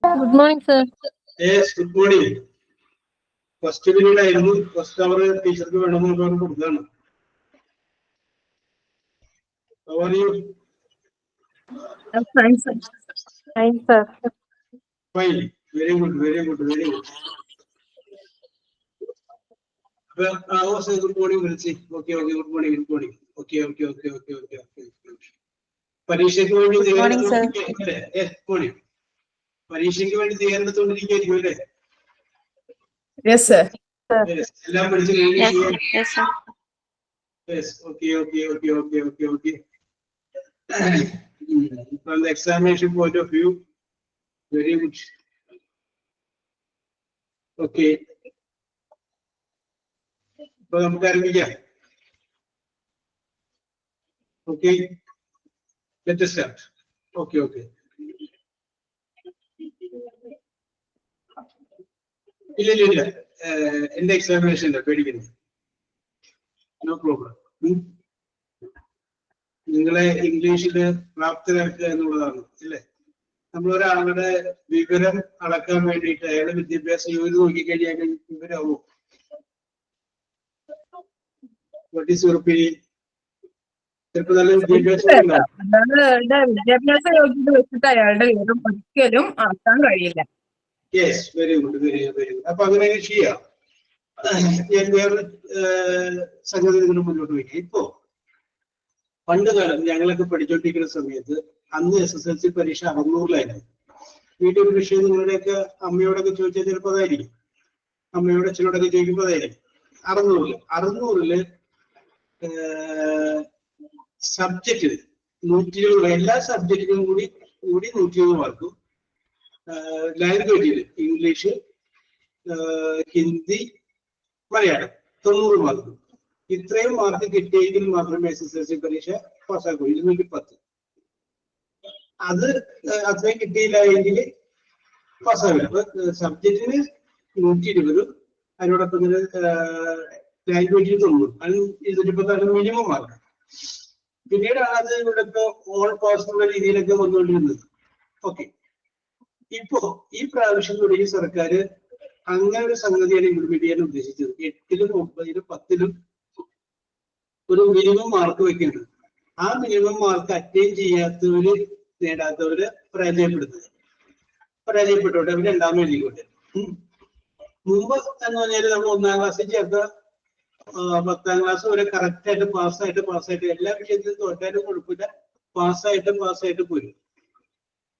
Good morning, sir. Yes, good morning. First period ആയിരുന്നു. First hour ടീച്ചർക്ക് വേണമെന്ന് പറഞ്ഞു കൊടുത്താണ്. How are you? I'm fine, sir. Fine, sir. Fine. Very good, very good, very good. Also, good morning, Vilsi. Okay, good morning, good morning. Okay. പരീക്ഷയ്ക്ക് വേണ്ടി തയ്യാറെടുത്തുകൊണ്ടിരിക്കുകയല്ലേ? Yes, morning. പരീക്ഷയ്ക്ക് വേണ്ടി തയ്യാറെടുത്തുകൊണ്ടിരിക്കുകയായിരിക്കും അല്ലേ? Yes, sir. എല്ലാം പഠിച്ചു കഴിഞ്ഞു. Yes, sir. Yes, okay. From the examination point of view, very good. Okay. So, നമുക്ക് ആരംഭിക്കാം. Okay. Let us start. Okay. ഇല്ല. എന്റെ എക്സാമിനേഷൻ ഇല്ല, പേടിക്കുന്നു. No problem. നിങ്ങളെ ഇംഗ്ലീഷില് പ്രാപ്തരാക്കുക എന്നുള്ളതാണ് അല്ലേ? നമ്മളൊരാളുടെ വിവരം അളക്കാൻ വേണ്ടിയിട്ട് അയാളുടെ വിദ്യാഭ്യാസം യോഗ്യത നോക്കിക്കഴിഞ്ഞാൽ വിവരമാവോ? What is your opinion? ചിലപ്പോൾ നല്ല വിദ്യാഭ്യാസം യോഗ്യത വെച്ചിട്ട് അയാളുടെ വിവരം ഒരിക്കലും അളക്കാൻ കഴിയില്ല. Yes, very good. അപ്പൊ അങ്ങനെ ചെയ്യാം. ഞാൻ വേറെ സംഗതി നിങ്ങൾ മുന്നോട്ട് വയ്ക്കുക. ഇപ്പോ പണ്ട് കാലം ഞങ്ങളൊക്കെ പഠിച്ചുകൊണ്ടിരിക്കുന്ന സമയത്ത് അന്ന് SSLC പരീക്ഷ 600-ലായിരുന്നു. വീട്ടിൽ ഒരു വിഷയം നിങ്ങളുടെയൊക്കെ അമ്മയോടൊക്കെ ചോദിച്ചാൽ ചിലപ്പോൾ അതായിരിക്കും, അമ്മയോട് അച്ഛനോടൊക്കെ ചോദിക്കുമ്പോൾ അതായിരിക്കും. 600-ല് സബ്ജക്റ്റിന് 120, എല്ലാ സബ്ജക്റ്റിനും കൂടി 120 മാർക്കും. ലാംഗ്വേജിൽ ഇംഗ്ലീഷ്, ഹിന്ദി, മലയാളം 90 മാർക്കും. ഇത്രയും മാർക്ക് കിട്ടിയെങ്കിൽ മാത്രമേ SSLC പരീക്ഷ പാസ്സാക്കൂ. 210. അത് അത്രയും കിട്ടിയില്ല എങ്കിൽ പാസ്സാവില്ല. അപ്പൊ സബ്ജക്റ്റിന് 120, അതിനോടൊപ്പം ലാംഗ്വേജിന് 90, അതിന് 210 മിനിമം മാർക്ക്. പിന്നീടാണ് അത് ഇവിടെ ഇപ്പോ ഓൾ പാസ് എന്നുള്ള രീതിയിലൊക്കെ വന്നുകൊണ്ടിരുന്നത്. ഓക്കെ. ഇപ്പോ ഈ പ്രാവശ്യം തുടങ്ങിയ സർക്കാർ അങ്ങനെ ഒരു സംഗതിയാണ് ഇംപ്ലിമെന്റ് ചെയ്യാൻ ഉദ്ദേശിച്ചത്. 8-ലും 9-ലും 10-ലും ഒരു മിനിമം മാർക്ക് വെക്കുന്നത്. ആ മിനിമം മാർക്ക് അറ്റൈൻ നേടാത്തവര് പരാജയപ്പെട്ടോട്ടെ, അവർ രണ്ടാമത് എഴുതിക്കോട്ടെ. മുമ്പ് എന്ന് പറഞ്ഞാൽ നമ്മൾ 1-ാം ക്ലാസ്സിൽ ചേർത്ത 10-ാം ക്ലാസ് വരെ കറക്റ്റ് ആയിട്ട് പാസ്സായിട്ട് എല്ലാ വിഷയത്തിലും തോറ്റാലും കുഴപ്പമില്ല, പാസ്സായിട്ട് പോരും.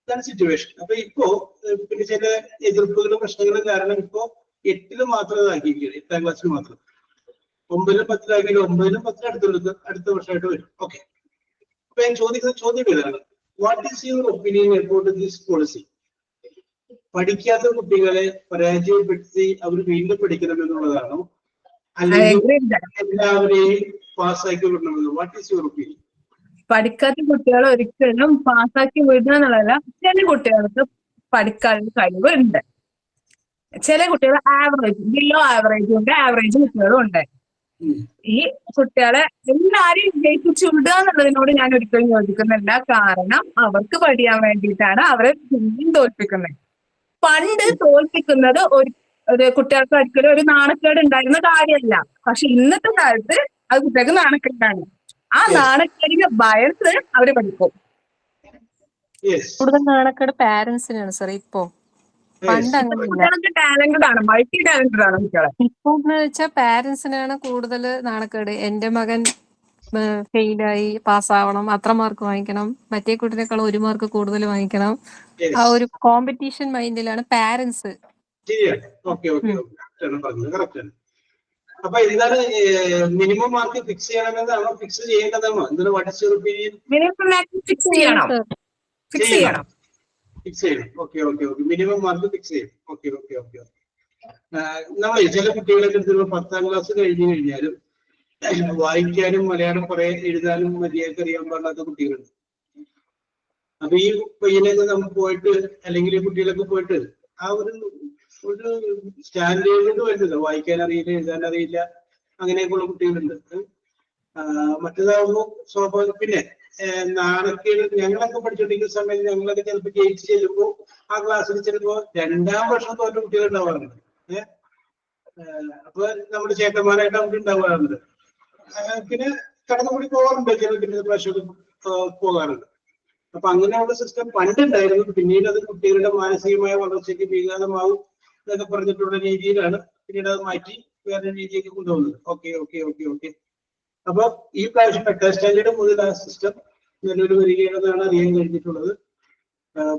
ഇതാണ് സിറ്റുവേഷൻ. അപ്പൊ ഇപ്പോ പിന്നെ ചില എതിർപ്പുകളും പ്രശ്നങ്ങളും കാരണം ഇപ്പോ 8-ല് മാത്രം ഇതാക്കിയിരിക്കുകയാണ്, 8-ാം ക്ലാസ്സിൽ മാത്രം. 9-ലും 10-ലാക്കിയാലും 9-ലും 10-ലും അടുത്ത വർഷമായിട്ട് വരും. ഓക്കെ. അപ്പൊ ഞാൻ ചോദിക്കുന്ന ചോദ്യം ഇതാണ്, what is your opinion about this policy? പഠിക്കാത്ത കുട്ടികളെ പരാജയപ്പെടുത്തി അവർ വീണ്ടും പഠിക്കണം എന്നുള്ളതാണോ, അല്ലെങ്കിൽ എല്ലാവരെയും പാസ്സാക്കി വിടണമെന്നോ? What is your opinion? പഠിക്കാത്ത കുട്ടികളെ ഒരിക്കലും പാസ്സാക്കി വിടുക എന്നുള്ളതല്ല. ചില കുട്ടികൾക്ക് പഠിക്കാനുള്ള കഴിവ് ഉണ്ട്. ചില കുട്ടികൾ ആവറേജ്, ബിലോ ആവറേജും ഉണ്ട്, ആവറേജ് കുട്ടികളും ഉണ്ട്. ഈ കുട്ടികളെ എല്ലാരെയും ജയിപ്പിച്ചു വിടുക എന്നുള്ളതിനോട് ഞാൻ ഒരിക്കലും യോജിക്കുന്നില്ല. കാരണം അവർക്ക് പഠിക്കാൻ വേണ്ടിയിട്ടാണ് അവരെ പിന്നെയും തോൽപ്പിക്കുന്നത്. പണ്ട് തോൽപ്പിക്കുന്നത് ഒരു കുട്ടികൾക്ക് ഒരിക്കലും ഒരു നാണക്കേട് ഉണ്ടായിരുന്ന കാര്യമല്ല. പക്ഷെ ഇന്നത്തെ കാലത്ത് അത് കുട്ടികൾക്ക് നാണക്കേടാണ്. ആ നാണക്കേടിനെ ഭയന്ന് അവര് പഠിക്കും. കൂടുതൽ നാണക്കേട് പാരന്റ്സിനാണ് സാർ. ഇപ്പോ പണ്ട് അങ്ങനെയില്ല. ടാലന്റഡ് ആണ്, മൾട്ടി ടാലന്റഡ് ആണ് കുട്ടികളെ. ഇപ്പൊ എന്ന് വെച്ചാൽ പാരന്റ്സിനാണ് കൂടുതൽ നാണക്കേട്. എന്റെ മകൻ ഫെയിലായി, പാസ്സാവണം, അത്ര മാർക്ക് വാങ്ങിക്കണം, മറ്റേ കുട്ടിനേക്കാൾ 1 മാർക്ക് കൂടുതൽ വാങ്ങിക്കണം. ആ ഒരു കോമ്പറ്റീഷൻ മൈൻഡിലാണ് പാരന്റ്സ്. അപ്പൊ എന്താണ് മിനിമം മാർക്ക് ഫിക്സ് ചെയ്യണമെന്നാണോ, ഫിക്സ് ചെയ്യേണ്ടതാണോ? എന്താണ് what is your opinion? Fix ചെയ്യണം. ഓക്കെ. മിനിമം മാർക്ക് ഫിക്സ് ചെയ്യും. ഓക്കെ. നമ്മൾ ചില കുട്ടികളൊക്കെ എടുത്തിട്ട് 10-ാം ക്ലാസ് കഴിഞ്ഞു കഴിഞ്ഞാലും വായിക്കാനും മലയാളം കുറെ എഴുതാനും മര്യാദക്ക് അറിയാൻ പാടില്ലാത്ത കുട്ടികളുണ്ട്. അപ്പൊ ഈ പയ്യനൊക്കെ നമ്മൾ പോയിട്ട്, അല്ലെങ്കിൽ ഈ കുട്ടികളൊക്കെ പോയിട്ട് ആ ഒരു സ്റ്റാൻഡേർഡ് വരുന്നില്ല. വായിക്കാൻ അറിയില്ല, എഴുതാൻ അറിയില്ല, അങ്ങനെയൊക്കെയുള്ള കുട്ടികളുണ്ട്. മറ്റേതാകുമ്പോൾ സ്വാഭാവികം. പിന്നെ നാണക്കേട് ഞങ്ങളൊക്കെ പഠിച്ചുകൊണ്ടിരിക്കുന്ന സമയത്ത് ഞങ്ങളൊക്കെ ചിലപ്പോൾ ജയിച്ച് ചെല്ലുമ്പോൾ ആ ക്ലാസ്സിൽ ചിലപ്പോൾ 2ാം വർഷം തോറ്റ കുട്ടികൾ ഉണ്ടാവാറുണ്ട്. അപ്പൊ നമ്മുടെ ചേട്ടന്മാരായിട്ട് നമുക്ക് ഉണ്ടാവാറുണ്ട്. പിന്നെ കടന്നുകൂടി പോകാറുണ്ട്, ചില പിന്നെ പ്രാവശ്യം പോകാറുണ്ട്. അപ്പൊ അങ്ങനെയുള്ള സിസ്റ്റം പണ്ടുണ്ടായിരുന്നു. പിന്നീട് അത് കുട്ടികളുടെ മാനസികമായ വളർച്ചയ്ക്ക് വിഘാതമാവും എന്നൊക്കെ പറഞ്ഞിട്ടുള്ള രീതിയിലാണ് പിന്നീട് അത് മാറ്റി വേറെ രീതിയൊക്കെ കൊണ്ടുപോകുന്നത്. ഓക്കെ. അപ്പൊ ഈ പ്രാവശ്യം 8ാം സ്റ്റാൻഡേർഡ് മുതൽ ആ സിസ്റ്റം നല്ലൊരു വരികയാണെന്നാണ് അറിയാൻ കഴിഞ്ഞിട്ടുള്ളത്.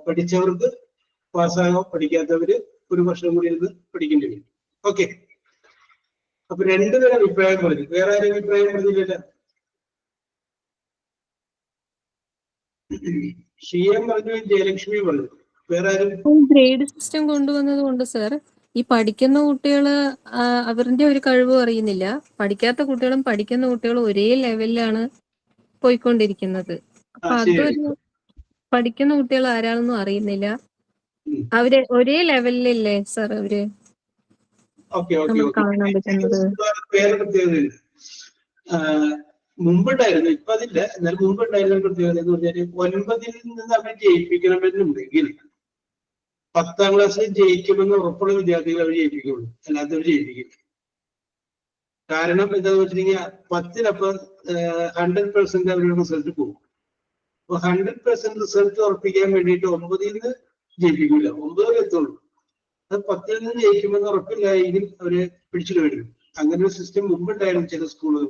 പഠിച്ചവർക്ക് പാസ്സാകാം, പഠിക്കാത്തവര് 1 വർഷം കൂടി ഇരുന്ന് പഠിക്കേണ്ടി വരും. ഓക്കെ. അപ്പൊ 2 പേരും അഭിപ്രായം പറഞ്ഞു. വേറെ ആരും അഭിപ്രായം പറഞ്ഞില്ലല്ലോ? ഷിയം പറഞ്ഞു, ജയലക്ഷ്മി പറഞ്ഞു. വേറെ ആരും? ഗ്രേഡ് സിസ്റ്റം കൊണ്ടുവന്നത് കൊണ്ട് സർ ഈ പഠിക്കുന്ന കുട്ടികള് അവരുടെ ഒരു കഴിവ് അറിയുന്നില്ല. പഠിക്കാത്ത കുട്ടികളും പഠിക്കുന്ന കുട്ടികളും ഒരേ ലെവലിലാണ് പോയിക്കൊണ്ടിരിക്കുന്നത്. അപ്പൊ അതൊരു പഠിക്കുന്ന കുട്ടികൾ ആരാണെന്നും അറിയുന്നില്ല. അവര് ഒരേ ലെവലിലല്ലേ സർ അവര് കാണാൻ പറ്റുന്നത്. വേറെ പ്രത്യേകതയുണ്ട്. മുമ്പുണ്ടായിരുന്നു, ഇപ്പൊ അതില്ല. എന്നാൽ മുമ്പുണ്ടായിരുന്ന പ്രത്യേകത എന്ന് പറഞ്ഞാല് 9ൽ നിന്ന് അവർ ജയിപ്പിക്കണമെന്നുണ്ടെങ്കിൽ 10ാം ക്ലാസ്സിൽ ജയിക്കുമെന്ന് ഉറപ്പുള്ള വിദ്യാർത്ഥികൾ അവർ ജയിപ്പിക്കുള്ളൂ, അല്ലാത്തവർ ജയിപ്പിക്കില്ല. കാരണം എന്താണെന്ന് വെച്ചിട്ടുണ്ടെങ്കിൽ 10-നപ്പം 100% അവരുടെ റിസൾട്ട് പോകും. അപ്പൊ 100% റിസൾട്ട് ഉറപ്പിക്കാൻ വേണ്ടിയിട്ട് 9ൽ നിന്ന് ജയിപ്പിക്കില്ല, 9 എത്തുള്ളൂ. അത് 10ൽ നിന്ന് ജയിക്കുമെന്ന് ഉറപ്പില്ല എങ്കിൽ അവര് പിടിച്ചിട്ട് വരും. അങ്ങനെ ഒരു സിസ്റ്റം മുമ്പുണ്ടായിരുന്നു ചില സ്കൂളുകൾ.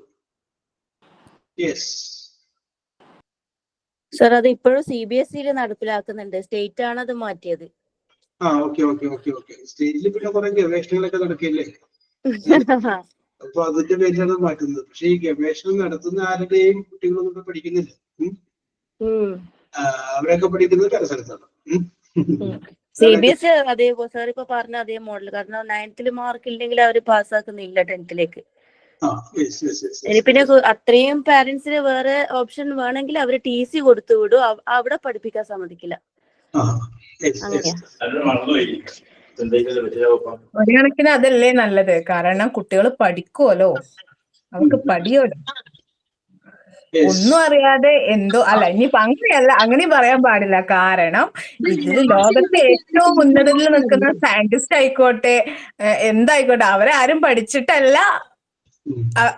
യെസ് സർ, അത് ഇപ്പോഴും CBSE നടപ്പിലാക്കുന്നുണ്ട്. സ്റ്റേറ്റ് ആണ് അത് മാറ്റിയത്. ഓക്കെ. സ്റ്റേജിൽ പിന്നെ കുറെ ഗവേഷണങ്ങളൊക്കെ നടക്കില്ലേ, അപ്പൊ അതിന്റെ പേരിലാണ് മാറ്റുന്നത്. പക്ഷെ ഈ ഗവേഷണം നടത്തുന്ന ആരുടെയും കുട്ടികളൊന്നും പഠിക്കുന്നില്ല. അവരൊക്കെ പഠിക്കുന്നത് പല സ്ഥലത്താണ്. CBSE അതേപോലെ സാർ ഇപ്പൊ പറഞ്ഞ അതേ മോഡൽ. കാരണം 9th മാർക്ക് ഇല്ലെങ്കിൽ അവര് പാസ്സാക്കുന്നില്ല 10th. ഇനി പിന്നെ അത്രയും പാരന്റ്സിന് വേറെ ഓപ്ഷൻ വേണമെങ്കിൽ അവര് TC കൊടുത്തു വിടും, അവിടെ പഠിപ്പിക്കാൻ സമ്മതിക്കില്ല. ഒരു കണക്കിന് അതല്ലേ നല്ലത്. കാരണം കുട്ടികൾ പഠിക്കുമല്ലോ, അവർക്ക് പഠിയോല്ലോ. ഒന്നും അറിയാതെ എന്തോ അല്ല. ഇനിയിപ്പോ അങ്ങനെയല്ല, അങ്ങനെയും പറയാൻ പാടില്ല. കാരണം ഇതിൽ ലോകത്തെ ഏറ്റവും ഉന്നതത്തിൽ നിൽക്കുന്ന സയന്റിസ്റ്റ് ആയിക്കോട്ടെ, എന്തായിക്കോട്ടെ, അവരാരും പഠിച്ചിട്ടല്ല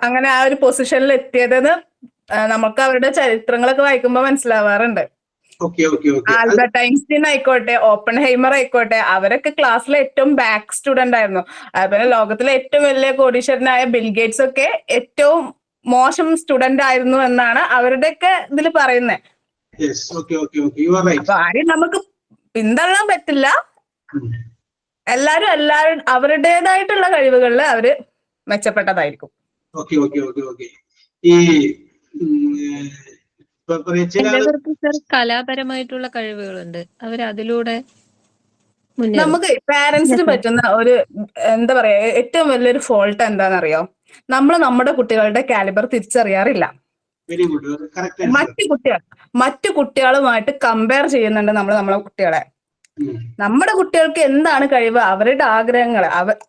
അങ്ങനെ ആ ഒരു പൊസിഷനിൽ എത്തിയതെന്ന് നമുക്ക് അവരുടെ ചരിത്രങ്ങളൊക്കെ വായിക്കുമ്പോ മനസ്സിലാവാറുണ്ട്. ആൽബർട്ട് ഐൻസ്റ്റീൻ ആയിക്കോട്ടെ, ഓപ്പൺഹൈമർ ആയിക്കോട്ടെ, അവരൊക്കെ ക്ലാസ്സിലെ ഏറ്റവും ബാക്ക് സ്റ്റുഡന്റ് ആയിരുന്നു. അതുപോലെ ലോകത്തിലെ ഏറ്റവും വലിയ കോടീശ്വരനായ ബിൽഗേറ്റ്സ് ഒക്കെ ഏറ്റവും മോശം സ്റ്റുഡന്റ് ആയിരുന്നു എന്നാണ് അവരുടെയൊക്കെ ഇതിൽ പറയുന്നത്. അപ്പൊ ആരെയും നമുക്ക് പിന്തള്ളാൻ പറ്റില്ല. എല്ലാരും അവരുടേതായിട്ടുള്ള കഴിവുകളിൽ അവര് മെച്ചപ്പെട്ടതായിരിക്കും. എല്ലാവർക്കും സർ കലാപരമായിട്ടുള്ള കഴിവുകളുണ്ട്, അവരതിലൂടെ നമുക്ക് പാരന്റ്സിന് പറ്റുന്ന ഒരു എന്താ പറയാ ഏറ്റവും വലിയൊരു ഫോൾട്ട് എന്താണെന്നറിയോ? നമ്മൾ നമ്മുടെ കുട്ടികളുടെ കാലിബർ തിരിച്ചറിയാറില്ല. മറ്റു കുട്ടികളുമായിട്ട് കമ്പയർ ചെയ്യുന്നുണ്ട് നമ്മൾ നമ്മളെ കുട്ടികളെ. നമ്മുടെ കുട്ടികൾക്ക് എന്താണ് കഴിവ്, അവരുടെ ആഗ്രഹങ്ങൾ,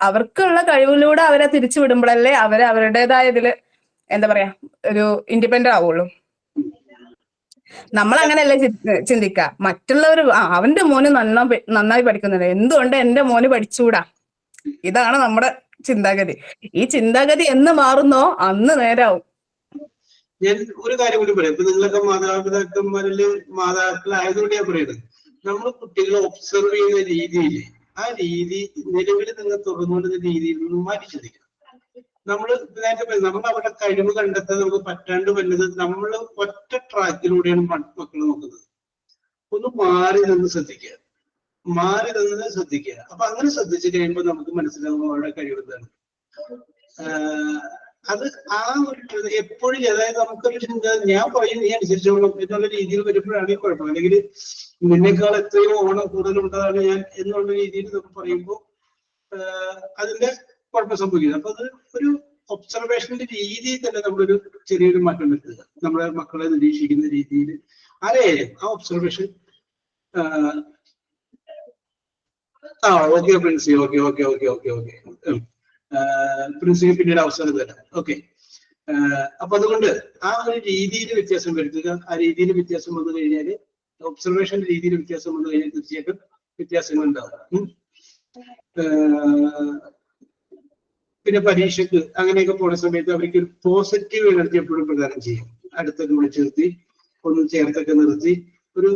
അവർക്കുള്ള കഴിവിലൂടെ അവരെ തിരിച്ചു വിടുമ്പോഴല്ലേ അവര് അവരുടേതായ ഇതില് എന്താ പറയാ ഒരു ഇൻഡിപെൻഡന്റ് ആവുള്ളൂ. നമ്മൾ അങ്ങനെയല്ലേ ചിന്തിക്കുക. മറ്റുള്ളവർ അവന്റെ മോന് നന്നായി പഠിക്കുന്നുണ്ട്, എന്തുകൊണ്ട് എന്റെ മോന് പഠിച്ചുകൂടാ? ഇതാണ് നമ്മുടെ ചിന്താഗതി. ഈ ചിന്താഗതി എന്ന് മാറുന്നോ അന്ന് നേരാവും. ഞാൻ ഒരു കാര്യം കൂടി പറയാം. ഇപ്പൊ നിങ്ങളൊക്കെ മാതാപിതാക്കളായതുകൊണ്ട് ഞാൻ പറയുന്നത്, നമ്മൾ കുട്ടികളെ ഒബ്സർവ് ചെയ്യുന്ന രീതിയിൽ ആ രീതി നിലവിൽ നിങ്ങൾ തുറന്നുകൊണ്ടുന്ന രീതിയിൽ നിന്നും മാറ്റി ചിന്തിക്കണം. നമ്മൾ അവരുടെ കഴിവ് കണ്ടെത്താൻ നമുക്ക് പറ്റാണ്ട് വരുന്നത് നമ്മൾ ഒറ്റ ട്രാക്കിലൂടെയാണ് മക്കൾ നോക്കുന്നത്. ഒന്ന് മാറി നിന്ന് ശ്രദ്ധിക്കുക. അപ്പൊ അങ്ങനെ ശ്രദ്ധിച്ചു കഴിയുമ്പോൾ നമുക്ക് മനസ്സിലാവും അവരുടെ കഴിവ് എന്താണ്. അത് ആ ഒരു എപ്പോഴും, അതായത് നമുക്കൊരു ചിന്ത ഞാൻ പറയും നീ അനുസരിച്ചോളാം എന്നുള്ള രീതിയിൽ വരുമ്പോഴാണ് ഈ കുഴപ്പം. അല്ലെങ്കിൽ നിന്നേക്കാൾ എത്രയോ ഓണം കൂടുതലുള്ളതാണ് ഞാൻ എന്നുള്ള രീതിയിൽ നമ്മൾ പറയുമ്പോൾ അതിന്റെ കുഴപ്പം സംഭവിക്കുന്നത്. അപ്പൊ അത് ഒരു ഒബ്സർവേഷന്റെ രീതിയിൽ തന്നെ നമ്മളൊരു ചെറിയൊരു മാറ്റം വരുത്തുക. നമ്മളെ മക്കളെ നിരീക്ഷിക്കുന്ന രീതിയിൽ ആരെയായാലും ആ ഒബ്സർവേഷൻ. ഓക്കെ പ്രിൻസി, ഓക്കെ പ്രിൻസിക്ക് പിന്നീട് അവസരം തരാം. ഓക്കെ, അപ്പൊ അതുകൊണ്ട് ആ ഒരു രീതിയിൽ വ്യത്യാസം വരുത്തുക. ആ രീതിയിൽ വ്യത്യാസം വന്നു കഴിഞ്ഞാൽ, ഒബ്സർവേഷൻ രീതിയിൽ വ്യത്യാസം വന്നു കഴിഞ്ഞാൽ തീർച്ചയായിട്ടും വ്യത്യാസങ്ങൾ ഉണ്ടാവും. പിന്നെ പരീക്ഷയ്ക്ക് അങ്ങനെയൊക്കെ പോകുന്ന സമയത്ത് അവർക്ക് ഒരു പോസിറ്റീവ് എനർജി എപ്പോഴും പ്രദാനം ചെയ്യും. അടുത്തൊക്കെ വിളിച്ചു നിർത്തി ഒന്ന് ചേർത്തൊക്കെ നിർത്തി ഒരു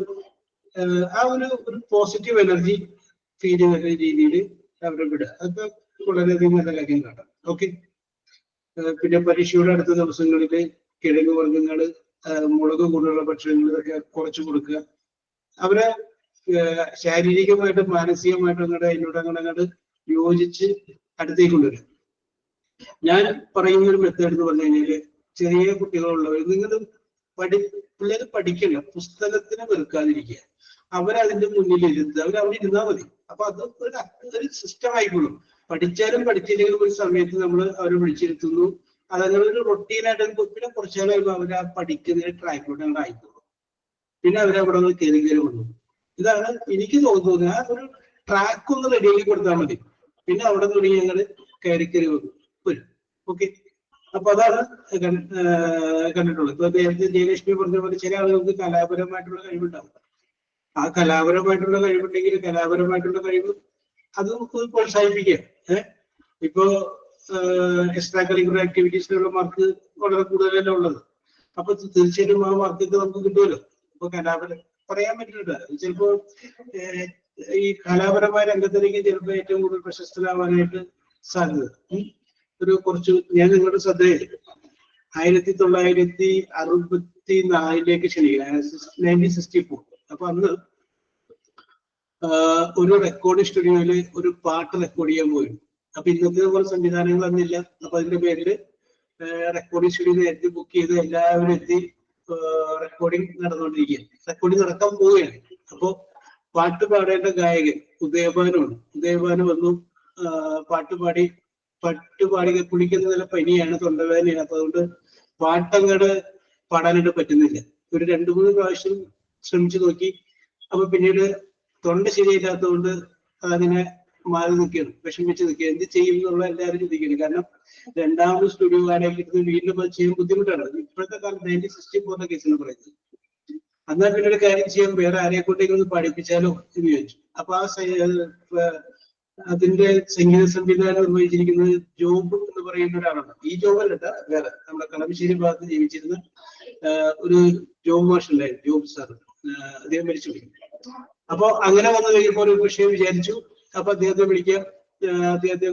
ആ ഒരു പോസിറ്റീവ് എനർജി ഫീൽ ചെയ്യുന്ന രീതിയിൽ അവരെ വിടുക. അതൊക്കെ വളരെയധികം നല്ല കാര്യങ്ങളാണ്. ഓക്കെ. പിന്നെ പരീക്ഷയുടെ അടുത്ത ദിവസങ്ങളിൽ കിഴങ്ങ് വർഗ്ഗങ്ങള്, മുളക് കൂടുതലുള്ള ഭക്ഷണങ്ങൾ ഇതൊക്കെ കുറച്ചു കൊടുക്കുക. അവരെ ശാരീരികമായിട്ടും മാനസികമായിട്ടും അങ്ങോട്ട് യോജിച്ച് അടുത്തേക്ക് കൊണ്ടുവരും. ഞാൻ പറയുന്ന ഒരു മെത്തേഡ് എന്ന് പറഞ്ഞു കഴിഞ്ഞാല്, ചെറിയ കുട്ടികളുള്ളവർ നിങ്ങൾ പിള്ളേർ പഠിക്കണ്ട, പുസ്തകത്തിന് വെറുക്കാതിരിക്കുക. അവരതിന്റെ മുന്നിൽ ഇരുത്തുക, അവരവിടെ ഇരുന്നാൽ മതി. അപ്പൊ അത് ഒരു സിസ്റ്റം ആയിക്കോളും. പഠിച്ചാലും പഠിച്ചില്ലെങ്കിലും ഒരു സമയത്ത് നമ്മൾ അവരെ വിളിച്ചിരുത്തുന്നു. അതങ്ങനെ ഒരു റൊട്ടീനായിട്ട് പിന്നെ കുറച്ചാൽ അവർ ആ പഠിക്കുന്ന ട്രാക്കിലോട്ട് അങ്ങനെ ആയിക്കോളും. പിന്നെ അവരവിടെ നിന്ന് കയറി കൊണ്ടു. ഇതാണ് എനിക്ക് തോന്നുന്നത്. ആ ഒരു ട്രാക്ക് ഒന്ന് റെഡിയാക്കി കൊടുത്താൽ മതി. പിന്നെ അവിടെ തുടങ്ങി ഞങ്ങൾ കയറി വരും. ഓക്കെ. അപ്പൊ അതാണ് കണ്ടിട്ടുള്ളത്. ഇപ്പൊ നേരത്തെ ജയലക്ഷ്മി പറഞ്ഞ പോലെ ചില ആളുകൾക്ക് കലാപരമായിട്ടുള്ള കഴിവുണ്ടാവും. ആ കലാപരമായിട്ടുള്ള കഴിവുണ്ടെങ്കിൽ കലാപരമായിട്ടുള്ള കഴിവ് അത് നമുക്ക് പ്രോത്സാഹിപ്പിക്കാം. ഇപ്പോ എക്സ്ട്രാ കരിക്കുലർ ആക്ടിവിറ്റീസിലുള്ള മാർക്ക് വളരെ കൂടുതലല്ല ഉള്ളത്. അപ്പൊ തീർച്ചയായിട്ടും ആ മാർക്കൊക്കെ നമുക്ക് കിട്ടുമല്ലോ. ഇപ്പൊ കലാപരം പറയാൻ പറ്റില്ല. ചിലപ്പോ ഈ കലാപരമായ രംഗത്തിലേക്ക് ചിലപ്പോൾ ഏറ്റവും കൂടുതൽ പ്രശസ്തരാവാനായിട്ട് സാധ്യത ഒരു കുറച്ച് ഞാൻ നിങ്ങളുടെ ശ്രദ്ധയിൽ 1964 ക്ഷണിക്കുക, 1964. അപ്പൊ അന്ന് ഒരു റെക്കോർഡിംഗ് സ്റ്റുഡിയോയില് ഒരു പാട്ട് റെക്കോർഡ് ചെയ്യാൻ പോയി. അപ്പൊ ഇന്നത്തെ പോലെ സംവിധാനങ്ങൾ അന്നില്ല. അപ്പൊ അതിന്റെ പേരില് റെക്കോർഡിംഗ് സ്റ്റുഡിയോ നേരത്തെ ബുക്ക് ചെയ്ത് എല്ലാവരും എത്തി റെക്കോർഡിംഗ് നടന്നുകൊണ്ടിരിക്കുകയാണ്. റെക്കോർഡിംഗ് നടക്കാൻ പോവുകയാണ്. അപ്പോ പാട്ട് പാടേണ്ട ഗായകൻ ഉദയഭാനുമാണ്. ഉദയഭാനു വന്നു പാട്ടുപാടി കുളിക്കുന്ന നല്ല പനിയാണ്, തൊണ്ടവേദനയാണ്. അപ്പൊ അതുകൊണ്ട് പാട്ടങ്ങട് പാടാനായിട്ട് പറ്റുന്നില്ല. ഒരു 2-3 പ്രാവശ്യം ശ്രമിച്ചു നോക്കി. അപ്പൊ പിന്നീട് തൊണ്ട ശരിയില്ലാത്തതുകൊണ്ട് അതങ്ങനെ മാറി നിൽക്കുകയാണ്, വിഷമിച്ച് നിൽക്കുക. എന്ത് ചെയ്യും എന്നുള്ള എല്ലാവരും ചിന്തിക്കുകയാണ്. കാരണം രണ്ടാമത് സ്റ്റുഡിയോ വാടകയ്ക്ക് എടുത്ത് വീണ്ടും അത് ചെയ്യാൻ ബുദ്ധിമുട്ടാണ്. ഇപ്പോഴത്തെ കാലത്ത് 1964 കേസാണ് പറയുന്നത്. എന്നാൽ പിന്നെ ഒരു കാര്യം ചെയ്യാൻ, വേറെ ആരെക്കൊണ്ടേക്കും ഒന്ന് പഠിപ്പിച്ചാലോ എന്ന് ചോദിച്ചു. അപ്പൊ അതിന്റെ സംഗീത സംവിധാനം നിർവഹിച്ചിരിക്കുന്നത് ജോബ് എന്ന് പറയുന്ന ഒരാളാണ്. ഈ ജോബല്ല, വേറെ നമ്മുടെ കളമശ്ശേരി ഭാഗത്ത് ജീവിച്ചിരുന്ന ഒരു ജോബ് മാഷ് ഉണ്ടായിരുന്നു, ജോബ് സാർ. അദ്ദേഹം മരിച്ചുപോയി. അപ്പൊ അങ്ങനെ വന്നു കഴിഞ്ഞപ്പോൾ ഒരു വിഷയം വിചാരിച്ചു. അപ്പൊ അദ്ദേഹത്തെ വിളിക്കാം, അദ്ദേഹത്തെ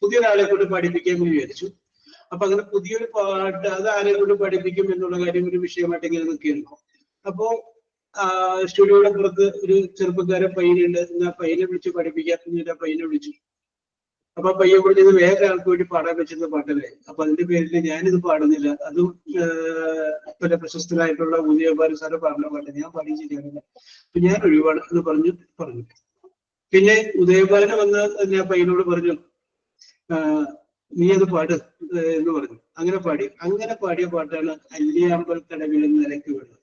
പുതിയൊരാളെ കൊണ്ട് പഠിപ്പിക്കാൻ വേണ്ടി വിചാരിച്ചു. അപ്പൊ അങ്ങനെ പുതിയൊരു പാട്ട് അത് ആരെ കൊണ്ട് പഠിപ്പിക്കും എന്നുള്ള കാര്യം ഒരു വിഷയമായിട്ട് ഇങ്ങനെ നിൽക്കുന്നു. അപ്പോ സ്റ്റുഡിയോയുടെ പുറത്ത് ഒരു ചെറുപ്പക്കാരൻ പയ്യനുണ്ട്. എന്നാ പയ്യനെ വിളിച്ച് പഠിപ്പിക്കാം എന്നിട്ട് ആ പയ്യനെ വിളിച്ചു. അപ്പൊ പയ്യൻ പറഞ്ഞത് വേറെ ആൾക്ക് വേണ്ടി പാടാൻ വെച്ചിരുന്ന പാട്ടല്ലേ. അപ്പൊ അതിന്റെ പേരിൽ ഞാനിത് പാടുന്നില്ല, അതും പല പ്രശസ്തരായിട്ടുള്ള ഉദയഭാനു സാറ് പാടുന്ന പാട്ട് ഞാൻ പാടി ശരിയാണില്ല, അപ്പൊ ഞാൻ ഒഴിവാണ് എന്ന് പറഞ്ഞു. പിന്നെ ഉദയഭാനു വന്ന് ഞാൻ പയ്യനോട് പറഞ്ഞു, നീ അത് പാട് എന്ന് പറഞ്ഞു. അങ്ങനെ പാടിയ പാട്ടാണ് അല്ലിയാമ്പൽ കടവിൽ നിലയ്ക്ക് വീണത്.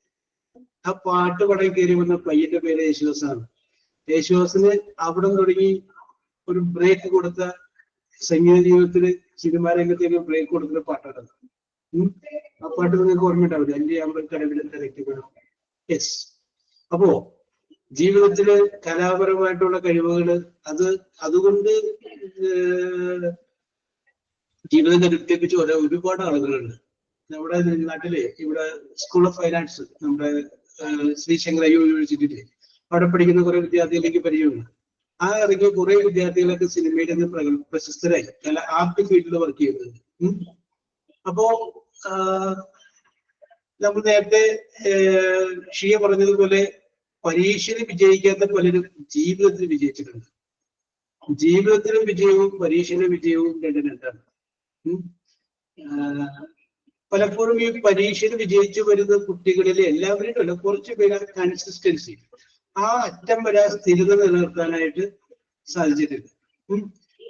ആ പാട്ട് പടം കയറി വന്ന പയ്യന്റെ പേര് യേശുദാസാണ്. യേശുദാസിന് അവിടെ തുടങ്ങി ഒരു ബ്രേക്ക് കൊടുത്ത, സംഗീത ജീവിതത്തിന് സിനിമാ രംഗത്തേക്ക് ബ്രേക്ക് കൊടുക്കുന്ന പാട്ടാണ്. ആ പാട്ട് നിങ്ങൾക്ക് ഓർമ്മയുണ്ടാവില്ല, അല്ലിയാമ്പൽ കടവിൽ നിലയ്ക്ക് വീണു. യെസ്. അപ്പോ ജീവിതത്തില് കലാപരമായിട്ടുള്ള കഴിവുകള് അതുകൊണ്ട് ജീവിതം കരുത്തേപ്പിച്ച് ഒരുപാട് ആളുകളുണ്ട് നമ്മുടെ നാട്ടിലെ. ഇവിടെ സ്കൂൾ ഓഫ് ഫൈൻ ആർട്സ്, നമ്മുടെ ശ്രീശങ്കര യൂണിവേഴ്സിറ്റിയിലെ അവിടെ പഠിക്കുന്ന കുറെ വിദ്യാർത്ഥികളിലേക്ക് പരിചയമുണ്ട്. ആ ഇറങ്ങിയ കുറെ വിദ്യാർത്ഥികളൊക്കെ സിനിമയിൽ നിന്ന് പ്രശസ്തരായി, അല്ല ആർട്ട് ഫീൽഡിൽ വർക്ക് ചെയ്യുന്നത്. അപ്പോ നമ്മൾ നേരത്തെ ഷിയ പറഞ്ഞതുപോലെ പരീക്ഷയിൽ വിജയിക്കാത്ത പലരും ജീവിതത്തിൽ വിജയിച്ചിട്ടുണ്ട്. ജീവിതത്തിലും വിജയവും പരീക്ഷയിലെ വിജയവും രണ്ടാണ്. പലപ്പോഴും ഈ പരീക്ഷയിൽ വിജയിച്ചു വരുന്ന കുട്ടികളിൽ എല്ലാവരും അല്ല, കുറച്ച് പേര് കൺസിസ്റ്റൻസി, ആ അറ്റം വരെ സ്ഥിരത നിലനിർത്താനായിട്ട് സാധിച്ചിട്ടില്ല.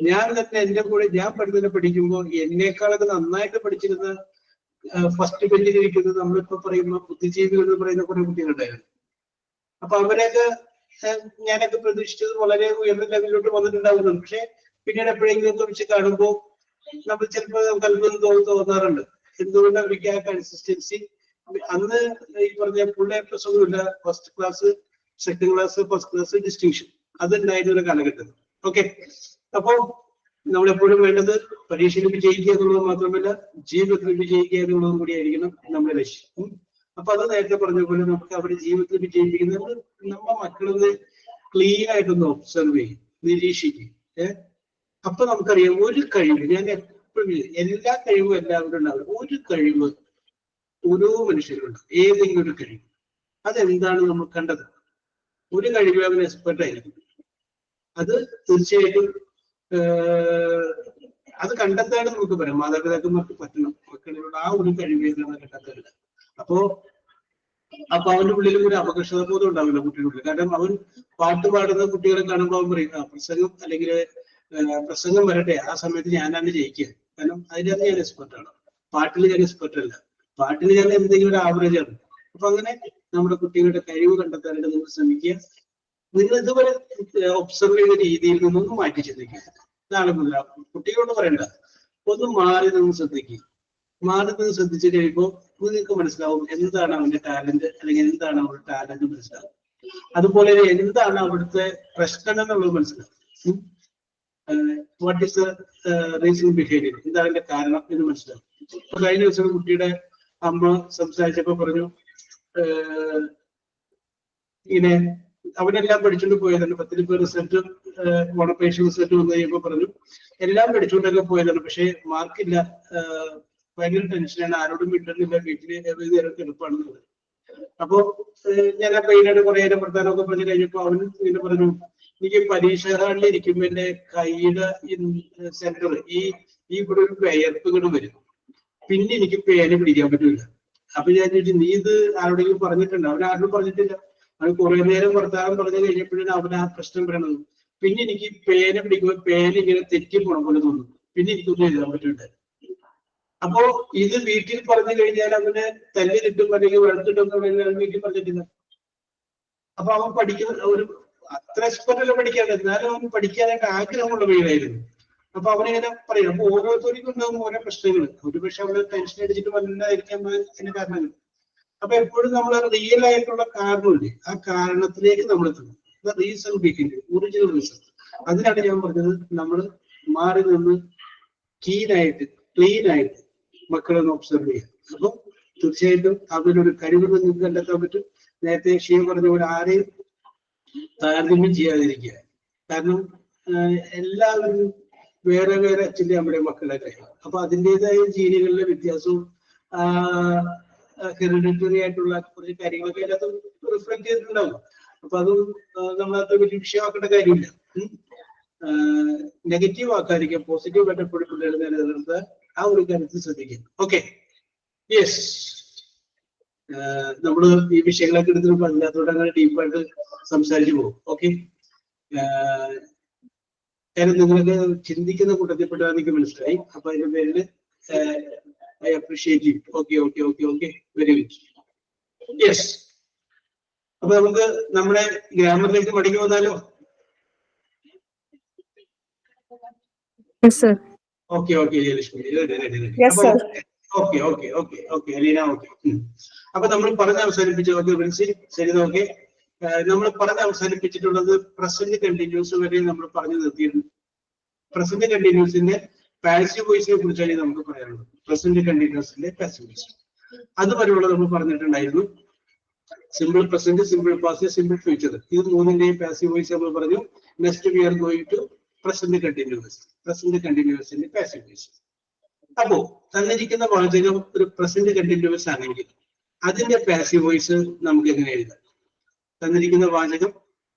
ഞാൻ തന്നെ എന്റെ കൂടെ ഞാൻ പഠിക്കുമ്പോൾ എന്നേക്കാളൊക്കെ നന്നായിട്ട് പഠിച്ചിരുന്ന ഫസ്റ്റ് ബെഞ്ചിലിരിക്കുന്നത് നമ്മളിപ്പോ പറയുന്ന ബുദ്ധിജീവികൾ എന്ന് പറയുന്ന കുറെ കുട്ടികളുണ്ടായിരുന്നു. അപ്പൊ അവരെയൊക്കെ ഞാനൊക്കെ പ്രതീക്ഷിച്ചത് വളരെ ഉയർന്ന ലെവലിലോട്ട് വന്നിട്ടുണ്ടാവുന്നുണ്ട്. പക്ഷെ പിന്നീട് എപ്പോഴെങ്കിലും ഒക്കെ വെച്ച് കാണുമ്പോൾ നമ്മൾ ചിലപ്പോൾ നമുക്ക് അത്ഭുതം തോന്നാറുണ്ട്. എന്തുകൊണ്ട് അവർക്ക് ആ കൺസിസ്റ്റൻസി അന്ന് ഈ പറഞ്ഞ ഫുൾ എ പ്ലസ് ഒന്നുമില്ല, first class, second class, first class, distinction അതുണ്ടായിരുന്ന ഒരു കാലഘട്ടം. ഓക്കെ, അപ്പോ നമ്മളെപ്പോഴും വേണ്ടത് പരീക്ഷയിൽ വിജയിക്കുക എന്നുള്ളത് മാത്രമല്ല ജീവിതത്തിൽ വിജയിക്കുക എന്നുള്ളതും കൂടി ആയിരിക്കണം നമ്മുടെ ലക്ഷ്യം. അപ്പൊ അത് നേരത്തെ പറഞ്ഞ പോലെ നമുക്ക് അവരുടെ ജീവിതത്തിൽ വിജയിപ്പിക്കുന്നത് നമ്മുടെ മക്കളൊന്ന് ക്ലീൻ ആയിട്ടൊന്ന് ഒബ്സർവ് ചെയ്യും, നിരീക്ഷിക്കും. അപ്പൊ നമുക്കറിയാം ഒരു കഴിവ്, ഞാൻ എപ്പോഴും എല്ലാ കഴിവും എല്ലാവരും ഉണ്ടാവില്ല, ഒരു കഴിവ് ഓരോ മനുഷ്യരുണ്ട്, ഏതെങ്കിലും ഒരു കഴിവ്. അതെന്താണ് നമ്മൾ കണ്ടത്? ഒരു കഴിവ് അവൻ എക്സ്പെർട്ട് ആയിരിക്കും. അത് തീർച്ചയായിട്ടും അത് കണ്ടെത്താൻ നമുക്ക് പറയാം, മാതാപിതാക്കന്മാർക്ക് പറ്റണം മക്കളിലുള്ള ആ ഒരു കഴിവ് ഏതാണ് കണ്ടെത്താനില്ല. അപ്പോ അവന്റെ ഉള്ളിലും ഒരു അപകർഷതാബോധം ഉണ്ടാവില്ല കുട്ടികളുടെ. കാരണം അവൻ പാട്ട് പാടുന്ന കുട്ടികളെ കാണുമ്പോൾ അവൻ പറയും പ്രസംഗം അല്ലെങ്കിൽ പ്രസംഗം വരട്ടെ, ആ സമയത്ത് ഞാനാണ് ജയിക്കുക, കാരണം അതിനകത്ത് ഞാൻ എക്സ്പെർട്ടാണ്, പാട്ടിൽ ഞാൻ എക്സ്പെർട്ട് അല്ല, പാട്ടിൽ ഞാൻ എന്തെങ്കിലും ഒരു ആവറേജ് ആണ്. അപ്പൊ അങ്ങനെ നമ്മുടെ കുട്ടികളുടെ കഴിവ് കണ്ടെത്താനായിട്ട് നിങ്ങൾ ശ്രമിക്കുക. നിങ്ങൾ ഇതുവരെ ഒബ്സർവ് ചെയ്ത രീതിയിൽ നിന്നൊന്നും മാറ്റി ചിന്തിക്കുക. ഇതാണ് കുട്ടികളോട് പറയണ്ട, ഒന്ന് മാറി നിന്ന് ശ്രദ്ധിക്കുക. മാറി നിന്ന് ശ്രദ്ധിച്ചു കഴിയുമ്പോൾ നിങ്ങൾക്ക് മനസ്സിലാവും എന്താണ് അവന്റെ ടാലന്റ്, അല്ലെങ്കിൽ എന്താണ് അവരുടെ ടാലന്റ് മനസ്സിലാവും. അതുപോലെ എന്താണ് അവിടുത്തെ പ്രശ്നം എന്നുള്ളത് മനസ്സിലാവും. What is the reason behaviour, എന്താണ് അതിന്റെ കാരണം എന്ന് മനസ്സിലാവും. കഴിഞ്ഞ ദിവസം കുട്ടിയുടെ അമ്മ സംസാരിച്ചപ്പോ പറഞ്ഞു, ഇങ്ങനെ അവരെല്ലാം പഠിച്ചുകൊണ്ട് പോയതാണ്, 10 റിസൾട്ടും ഓണപ്പരീക്ഷ റിസൾട്ട് വന്നു കഴിയുമ്പോൾ പറഞ്ഞു എല്ലാം പഠിച്ചുകൊണ്ടൊക്കെ പോയതാണ്, പക്ഷെ മാർക്കില്ല, ഭയങ്കര ടെൻഷനാണ്, ആരോടും വിട്ടുന്നില്ല, വീട്ടില് എളുപ്പമാണെന്നുള്ളത്. അപ്പൊ ഞാൻ ആ പെയിനോട് കുറെ നേരം വർത്താനമൊക്കെ പറഞ്ഞു കഴിഞ്ഞപ്പോ അവന് ഇങ്ങനെ പറഞ്ഞു, എനിക്ക് പരീക്ഷ ഹാളിൽ ഇരിക്കുമ്പോ എന്റെ കൈയുടെ സെന്റർ ഈ ഇവിടെ ഒരു വിയർപ്പ് ഇങ്ങോട്ട് വരും, പിന്നെ എനിക്ക് പേന പിടിക്കാൻ പറ്റൂല. അപ്പൊ ഞാൻ ചോദിച്ചു, നീ ഇത് ആരോടെങ്കിലും പറഞ്ഞിട്ടുണ്ടോ? അവൻ ആരോടും പറഞ്ഞിട്ടില്ല. അവൻ കുറെ നേരം വർത്താനം പറഞ്ഞു കഴിഞ്ഞപ്പോഴാണ് അവൻ ആ പ്രശ്നം പറയണത്. പിന്നെ എനിക്ക് പേന പിടിക്കുമ്പോൾ പേന ഇങ്ങനെ തെറ്റി പോണ പോലെ തോന്നുന്നു, പിന്നെ എനിക്കൊന്നും എഴുതാൻ പറ്റൂല. അപ്പോ ഇത് വീട്ടിൽ പറഞ്ഞു കഴിഞ്ഞാൽ അവന് തല്ലി കിട്ടും അല്ലെങ്കിൽ വഴക്കിട്ടും വീട്ടിൽ പറഞ്ഞിട്ടില്ല. അപ്പൊ അവൻ പഠിക്കുന്ന ഒരു അത്ര എക്സ്പെർട്ടല്ല പഠിക്കാൻ, എന്നാലും അവൻ പഠിക്കാനായിട്ട് ആഗ്രഹമുള്ള വീടായിരുന്നു. അപ്പൊ അവനിങ്ങനെ പറയും. അപ്പൊ ഓരോരുത്തർക്കും ഉണ്ടാകും ഓരോ പ്രശ്നങ്ങൾ. ഒരുപക്ഷെ അവന് ടെൻഷൻ അടിച്ചിട്ട് വന്നിട്ടായിരിക്കാം അതിന്റെ കാരണങ്ങൾ. അപ്പൊ എപ്പോഴും നമ്മൾ റിയൽ ആയിട്ടുള്ള കാരണമില്ലേ, ആ കാരണത്തിലേക്ക് നമ്മൾ എത്തണം. Reason behind, original reason. അതിനാണ് ഞാൻ പറഞ്ഞത് നമ്മൾ മാറി നിന്ന് ക്ലീൻ ആയിട്ട് മക്കളൊന്ന് ഒബ്സർവ് ചെയ്യാം. അപ്പൊ തീർച്ചയായിട്ടും അവരൊരു കഴിവ് നിങ്ങൾക്ക് കണ്ടെത്താൻ പറ്റും. നേരത്തെ ഷിയ പറഞ്ഞ പോലെ ആരെയും താരതമ്യം ചെയ്യാതിരിക്കുക. കാരണം എല്ലാവരും വേറെ വേറെ അച്ഛൻ്റെ നമ്മുടെ മക്കളുടെ കഴിവ്. അപ്പൊ അതിൻ്റെതായ ജീനുകളിലെ വ്യത്യാസവും ഹെറിഡിറ്ററി ആയിട്ടുള്ള കുറച്ച് കാര്യങ്ങളൊക്കെ അതിനകത്ത് റിഫ്ലക്ട് ചെയ്തിട്ടുണ്ടാവും. അപ്പൊ അതും നമ്മളത് വലിയ വിഷയമാക്കേണ്ട കാര്യമില്ല. നെഗറ്റീവ് ആക്കാതിരിക്കുക, പോസിറ്റീവ് ആയിട്ട് എപ്പോഴും പിള്ളേർ നിലനിർത്തുക, ആ ഒരു കാര്യത്തിൽ ശ്രദ്ധിക്കുക. Okay, yes. നമ്മള് ഈ വിഷയങ്ങളൊക്കെ എടുത്തിട്ട് അതിനകത്തോടെ അങ്ങനെ ഡീപ്പായിട്ട് സംസാരിച്ചു പോകും. ഓക്കെ, കാരണം നിങ്ങളൊക്കെ ചിന്തിക്കുന്ന കൂട്ടത്തിൽപ്പെട്ടാൽ എനിക്ക് മനസ്സിലായി. അപ്പൊ അതിന്റെ പേരില് I appreciate you. Okay okay okay okay, very good. Yes, അപ്പൊ നമുക്ക് നമ്മുടെ ഗ്രാമറിലേക്ക് മടങ്ങി വന്നാലോ? Okay okay Lakshmi, okay okay okay okay Aleena, okay. അപ്പൊ നമ്മൾ പറഞ്ഞ് അവസാനിപ്പിച്ചു. ഓക്കെ പ്രിൻസി, ശരി. ഓക്കെ, നമ്മൾ പറഞ്ഞ് അവസാനിപ്പിച്ചിട്ടുള്ളത് പ്രസന്റ് കണ്ടിന്യൂസ് വരെ നമ്മൾ പറഞ്ഞു നിർത്തിയിരുന്നു. പ്രസന്റ് കണ്ടിന്യൂസിന്റെ പാസീവ് വോയിസിനെ കുറിച്ചാണ് നമുക്ക് പറയാനുള്ളത്. പ്രസന്റ് കണ്ടിന്യൂസിന്റെ പാസീവ് വോയിസ് അതുവരെയുള്ള നമ്മൾ പറഞ്ഞിട്ടുണ്ടായിരുന്നു. Simple present, simple past, simple future, ഇത് മൂന്നിന്റെയും പാസീവ് വോയിസ് നമ്മൾ പറഞ്ഞു. Next we are going to present continuous. Present കണ്ടിന്യൂസിന്റെ പാസീവ് വോയിസ്. അപ്പോ തന്നിരിക്കുന്ന വാചകം ഒരു പ്രസന്റ് കണ്ടിന്യൂസ് ആണെങ്കിൽ അതിന്റെ പാസീവ് വോയിസ് നമുക്ക് എങ്ങനെ എഴുതാം? തന്നിരിക്കുന്ന വാചകം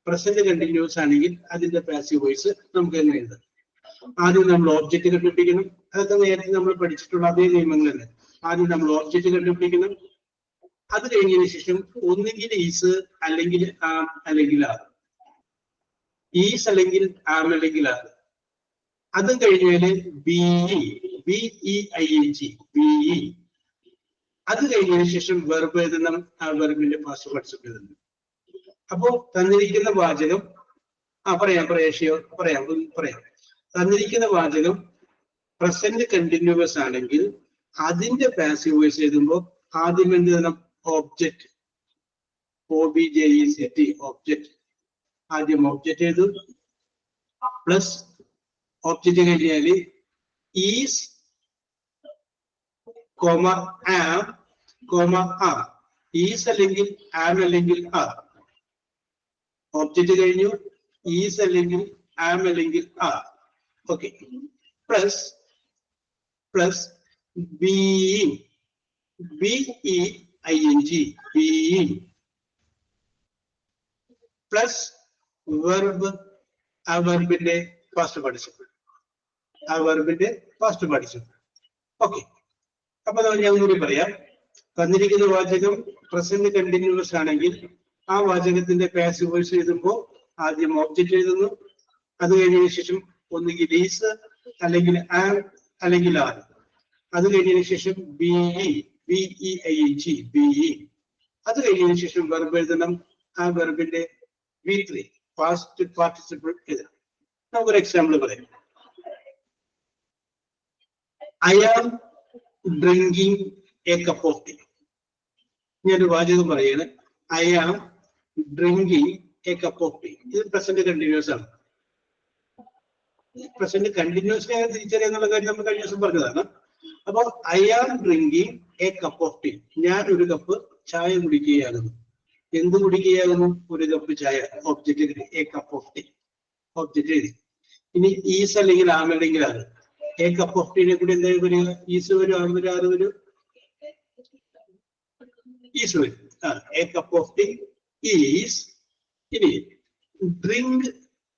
പ്രസന്റ് കണ്ടിന്യൂസ് ആണെങ്കിൽ അതിന്റെ പാസീവ് വോയിസ് നമുക്ക് എങ്ങനെ എഴുതാം? ആദ്യം നമ്മൾ ഓബ്ജക്റ്റ് കണ്ടുപിടിക്കണം. അതൊക്കെ നേരത്തെ നമ്മൾ പഠിച്ചിട്ടുള്ള അതേ നിയമങ്ങളല്ലേ. ആദ്യം നമ്മൾ ഓബ്ജക്റ്റ് കണ്ടുപിടിക്കണം. അത് കഴിഞ്ഞതിന് ശേഷം ഒന്നുകിൽ ഈസ് അല്ലെങ്കിൽ ആം അല്ലെങ്കിൽ ആർ, ഈസ് അല്ലെങ്കിൽ ആം അല്ലെങ്കിൽ ആർ. അതും കഴിഞ്ഞാല് BEING, BE. അത് കഴിഞ്ഞതിന് ശേഷം വെർബ് എഴുതണം. ആ വെർബിന്റെ പാസ്റ്റ് പാർട്ടിസിപ്പിൾ എഴുതണം. അപ്പോ തന്നിരിക്കുന്ന വാചകം പറയാം. തന്നിരിക്കുന്ന വാചകം പ്രസന്റ് കണ്ടിന്യൂസ് ആണെങ്കിൽ അതിന്റെ പാസീവ് വോയിസ് എഴുതുമ്പോൾ ആദ്യം എന്ത് ചെയ്യണം? Object, OBJECT, object. ആദ്യം ഒബ്ജക്റ്റ് എഴുതും, പ്ലസ് ഒബ്ജക്റ്റ് കഴിഞ്ഞാൽ is, comma am, comma are. Is അല്ലെങ്കിൽ ആം അല്ലെങ്കിൽ ആർ. ഒബ്ജക്റ്റ് കഴിഞ്ഞു, ഈസ് അല്ലെങ്കിൽ ആം അല്ലെങ്കിൽ are. Okay. Plus being, BEING, being. Plus verb, ആ വെർബിന്റെ പാസ്റ്റ് പാർട്ടിസിപ്പിൾ, ഓക്കെ. അപ്പൊ ഞാൻ കൂടി പറയാം. തന്നിരിക്കുന്ന വാചകം പ്രസന്റ് കണ്ടിന്യൂസ് ആണെങ്കിൽ ആ വാചകത്തിന്റെ പാസീവ് വോയിസ് എഴുതുമ്പോൾ ആദ്യം ഒബ്ജക്റ്റ് എഴുതുന്നു, അത് കഴിഞ്ഞതിന് ശേഷം ഒന്നുകിൽ ഈസ് അല്ലെങ്കിൽ ആം അല്ലെങ്കിൽ ആർ. അത് കഴിഞ്ഞതിന് ശേഷം BEING, ബീയിങ്. അത് കഴിഞ്ഞതിന് ശേഷം വെർബ് എഴുതണം, ആ വെർബിന്റെ V3, പാസ്റ്റ് പാർട്ടിസിപ്പിൾ എഴുതണം. നമുക്കൊരു എക്സാമ്പിൾ പറയാം. I am drinking a cup of tea. ഞാനൊരു വാചകം പറയാണ്, I am drinking a cup of tea. ഇത് പ്രസന്റ് കണ്ടിന്യൂസ് ആണ്. പ്രസന്റ് കണ്ടിന്യൂസിനെ തിരിച്ചറിയാന്നുള്ള കാര്യം നമ്മൾ കഴിഞ്ഞ ദിവസം പറഞ്ഞതാണ്. അപ്പൊ I am drinking a cup of tea. ഞാൻ ഒരു കപ്പ് ചായ കുടിക്കുകയാകുന്നു. എന്ത് കുടിക്കുകയാകുന്നു? ഒരു കപ്പ് ചായ. Object a cup of tea, object എഴുതി. ഇനി ഈസ് അല്ലെങ്കിൽ ആം അല്ലെങ്കിൽ ആറ്. എ കപ്പ് ഓഫ് ടീനെ കൂടി എന്തായാലും വരിക? ഈസ് വരും, ആം വരും, ആറ് വരും, ഈസ് വരും. A cup of tea is. ഇനി ഡ്രിങ്ക്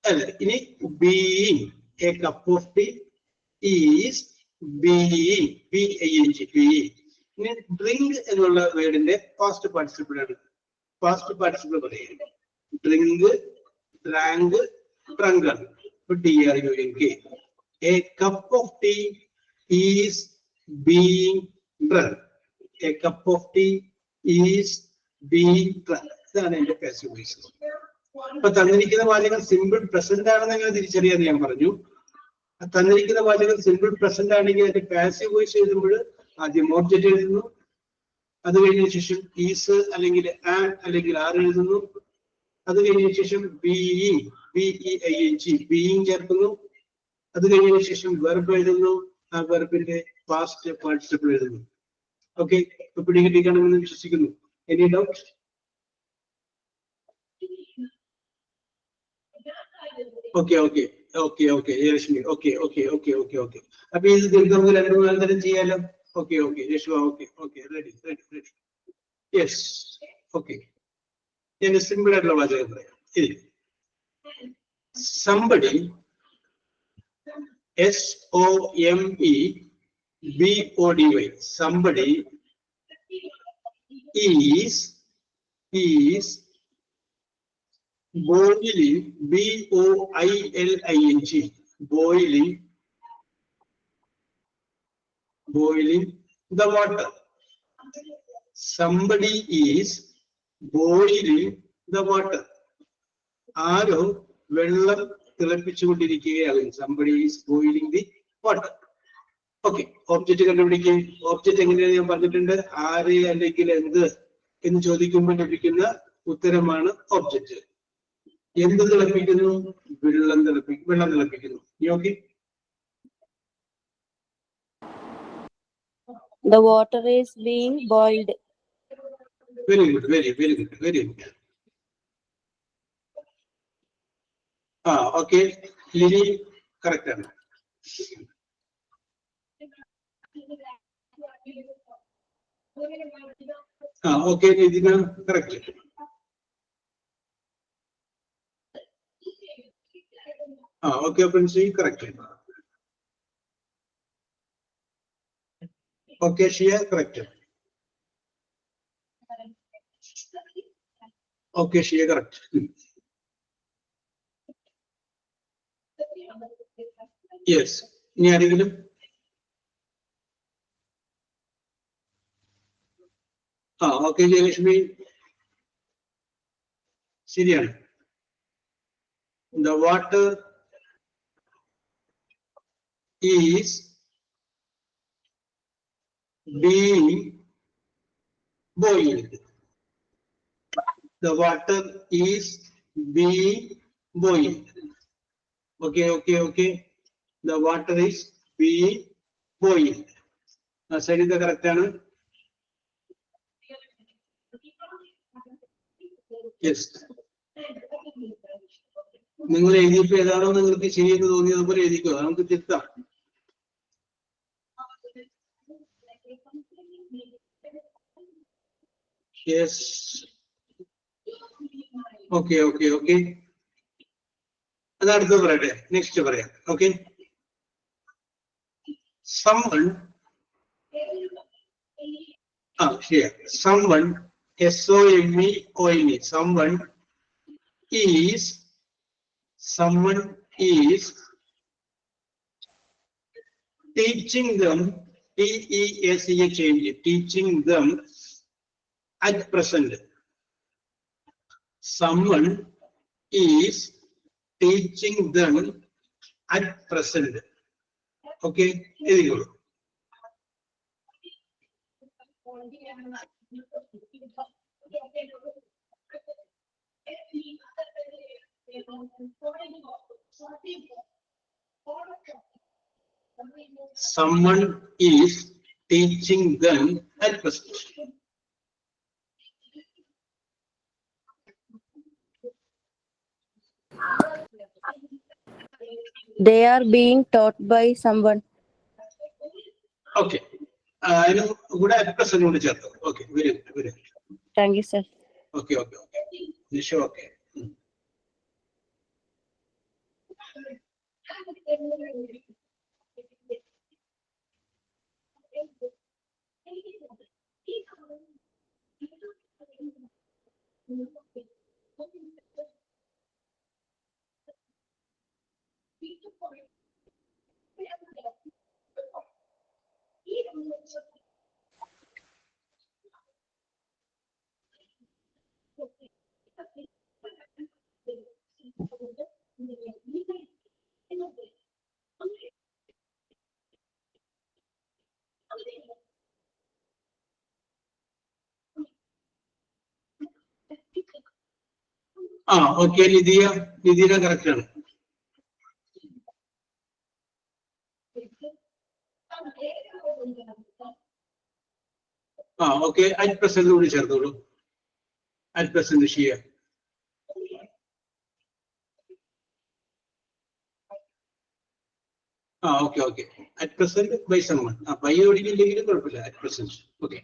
അല്ല, ഇനി being. A cup of tea is being, BING, being. ഇനി ഡ്രിങ്ക് എന്നുള്ള വേർഡിന്റെ പാസ്റ്റ് പാർട്ടിസിപ്പിൾ ആണ്. പാസ്റ്റ് പാർട്ടിസിപ്പിൾ പറയുക ഡ്രിങ്ക്, ഡ്രാങ്ക്, ഡ്രങ്ക് ആണ്. DRUNK. A cup of tea is being drunk. A cup of tea is being drunk. ഇതാണ് എന്റെ passive voice. അപ്പൊ തന്നിരിക്കുന്ന വാചകം സിമ്പിൾ പ്രസന്റ് ആണെന്ന് എങ്ങനെ തിരിച്ചറിയാന്ന് ഞാൻ പറഞ്ഞു. തന്നിരിക്കുന്ന വാചകം സിമ്പിൾ പ്രസന്റ് ആണെങ്കിൽ അതിന്റെ പാസീവ് വോയിസ് എഴുതുമ്പോൾ ആദ്യം ഒബ്ജക്റ്റ് എഴുതുന്നു, അത് കഴിഞ്ഞതിന് ശേഷം ഈസ് അല്ലെങ്കിൽ ആം അല്ലെങ്കിൽ ആർ എഴുതുന്നു, അത് കഴിഞ്ഞതിന് ശേഷം BEING, ബീയിങ് ചേർക്കുന്നു, അത് കഴിഞ്ഞതിന് ശേഷം വെർബ് എഴുതുന്നു, ആ വെർബിന്റെ പാസ്റ്റ് പാർട്ടിസിപ്പിൾ എഴുതുന്നു. ഓക്കെ, ഇപ്പൊ പിടികിട്ടിക്കണമെന്ന് വിശ്വസിക്കുന്നു. Any doubt? Okay Rashmi. Okay. അപ്പൊ ഇത് നമുക്ക് 2-3 തരം ചെയ്യാലോ. Okay Rashma. Okay ready. Yes. Okay, ഞാൻ സിമ്പിൾ ആയിട്ടുള്ള വാചകം പറയാം. ഇത് somebody, SOMEBODY, somebody is boiling, BOILING, boiling the water. Somebody is boiling the water. ആരോ വെള്ളം തിളപ്പിച്ചുകൊണ്ടിരിക്കുകയാകുന്നു. Somebody is boiling the water. Okay, object കണ്ടുപിടിക്കുക. ഒബ്ജക്റ്റ് എങ്ങനെയാണ് ഞാൻ പറഞ്ഞിട്ടുണ്ട്. ആര് അല്ലെങ്കിൽ എന്ത് എന്ന് ചോദിക്കുമ്പോൾ ലഭിക്കുന്ന ഉത്തരമാണ് ഒബ്ജക്റ്റ്. എന്ത് തിളപ്പിക്കുന്നു? വെള്ളം തിളപ്പിക്കുന്നു. Okay, The water is being boiled. Very good. Okay, Lini correct ആണ്. ഓക്കെ, ഇതിന് correct. Okay, Princy correct. Okay, Shiya correct. Okay, Shiya correct. Yes. ഇനി ആരെങ്കിലും? ഓക്കെ, ജയലക്ഷ്മി ശരിയാണ്. The water is being boiled. The water is being boiled. Okay. The water is being boiled. Said the correct answer. Yes. നിങ്ങൾ എഴുതിയപ്പോ ഏതാണോ നിങ്ങൾക്ക് ശരിയെന്ന് തോന്നിയതുപോലെ എഴുതിക്കുക, നമുക്ക് തിരുത്താം. Yes. Okay. അത് അടുത്ത് പറയട്ടെ, നെക്സ്റ്റ് പറയാം. Okay. Someone here. Someone, SOMEONE. Someone is teaching them, TEACH, teaching them at present. Someone is teaching them at present. Okay, very good. Someone is teaching them at present. They are being taught by someone. Okay. Good at present. Okay, very good. Thank you, sir. Okay. Sure, okay. Okay, Lidhya correct. Okay, at present would be at present is here. Okay. At present by someone. By at present. Okay.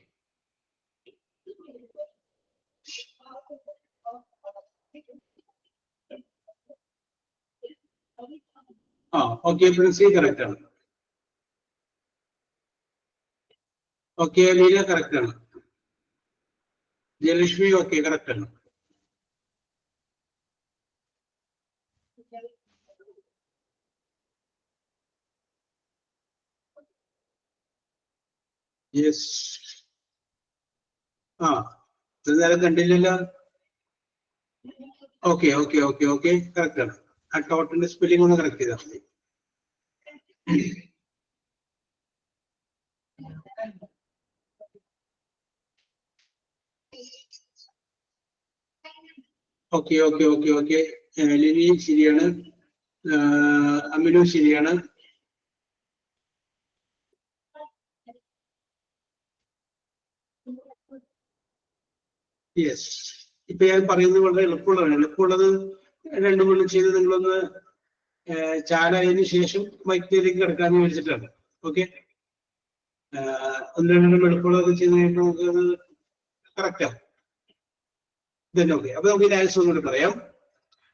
Okay, Prince, correct. Okay, Leela, correct. Jalishmi, okay, correct. Yes. Okay, correct. At total spelling on the correct. Okay. Lily Siriana, Aminu Siriana. Yes. If I am parallel, China initiation, my clinic at Kanu visitor. Okay. Correct. Then okay. About the answer to the prayer.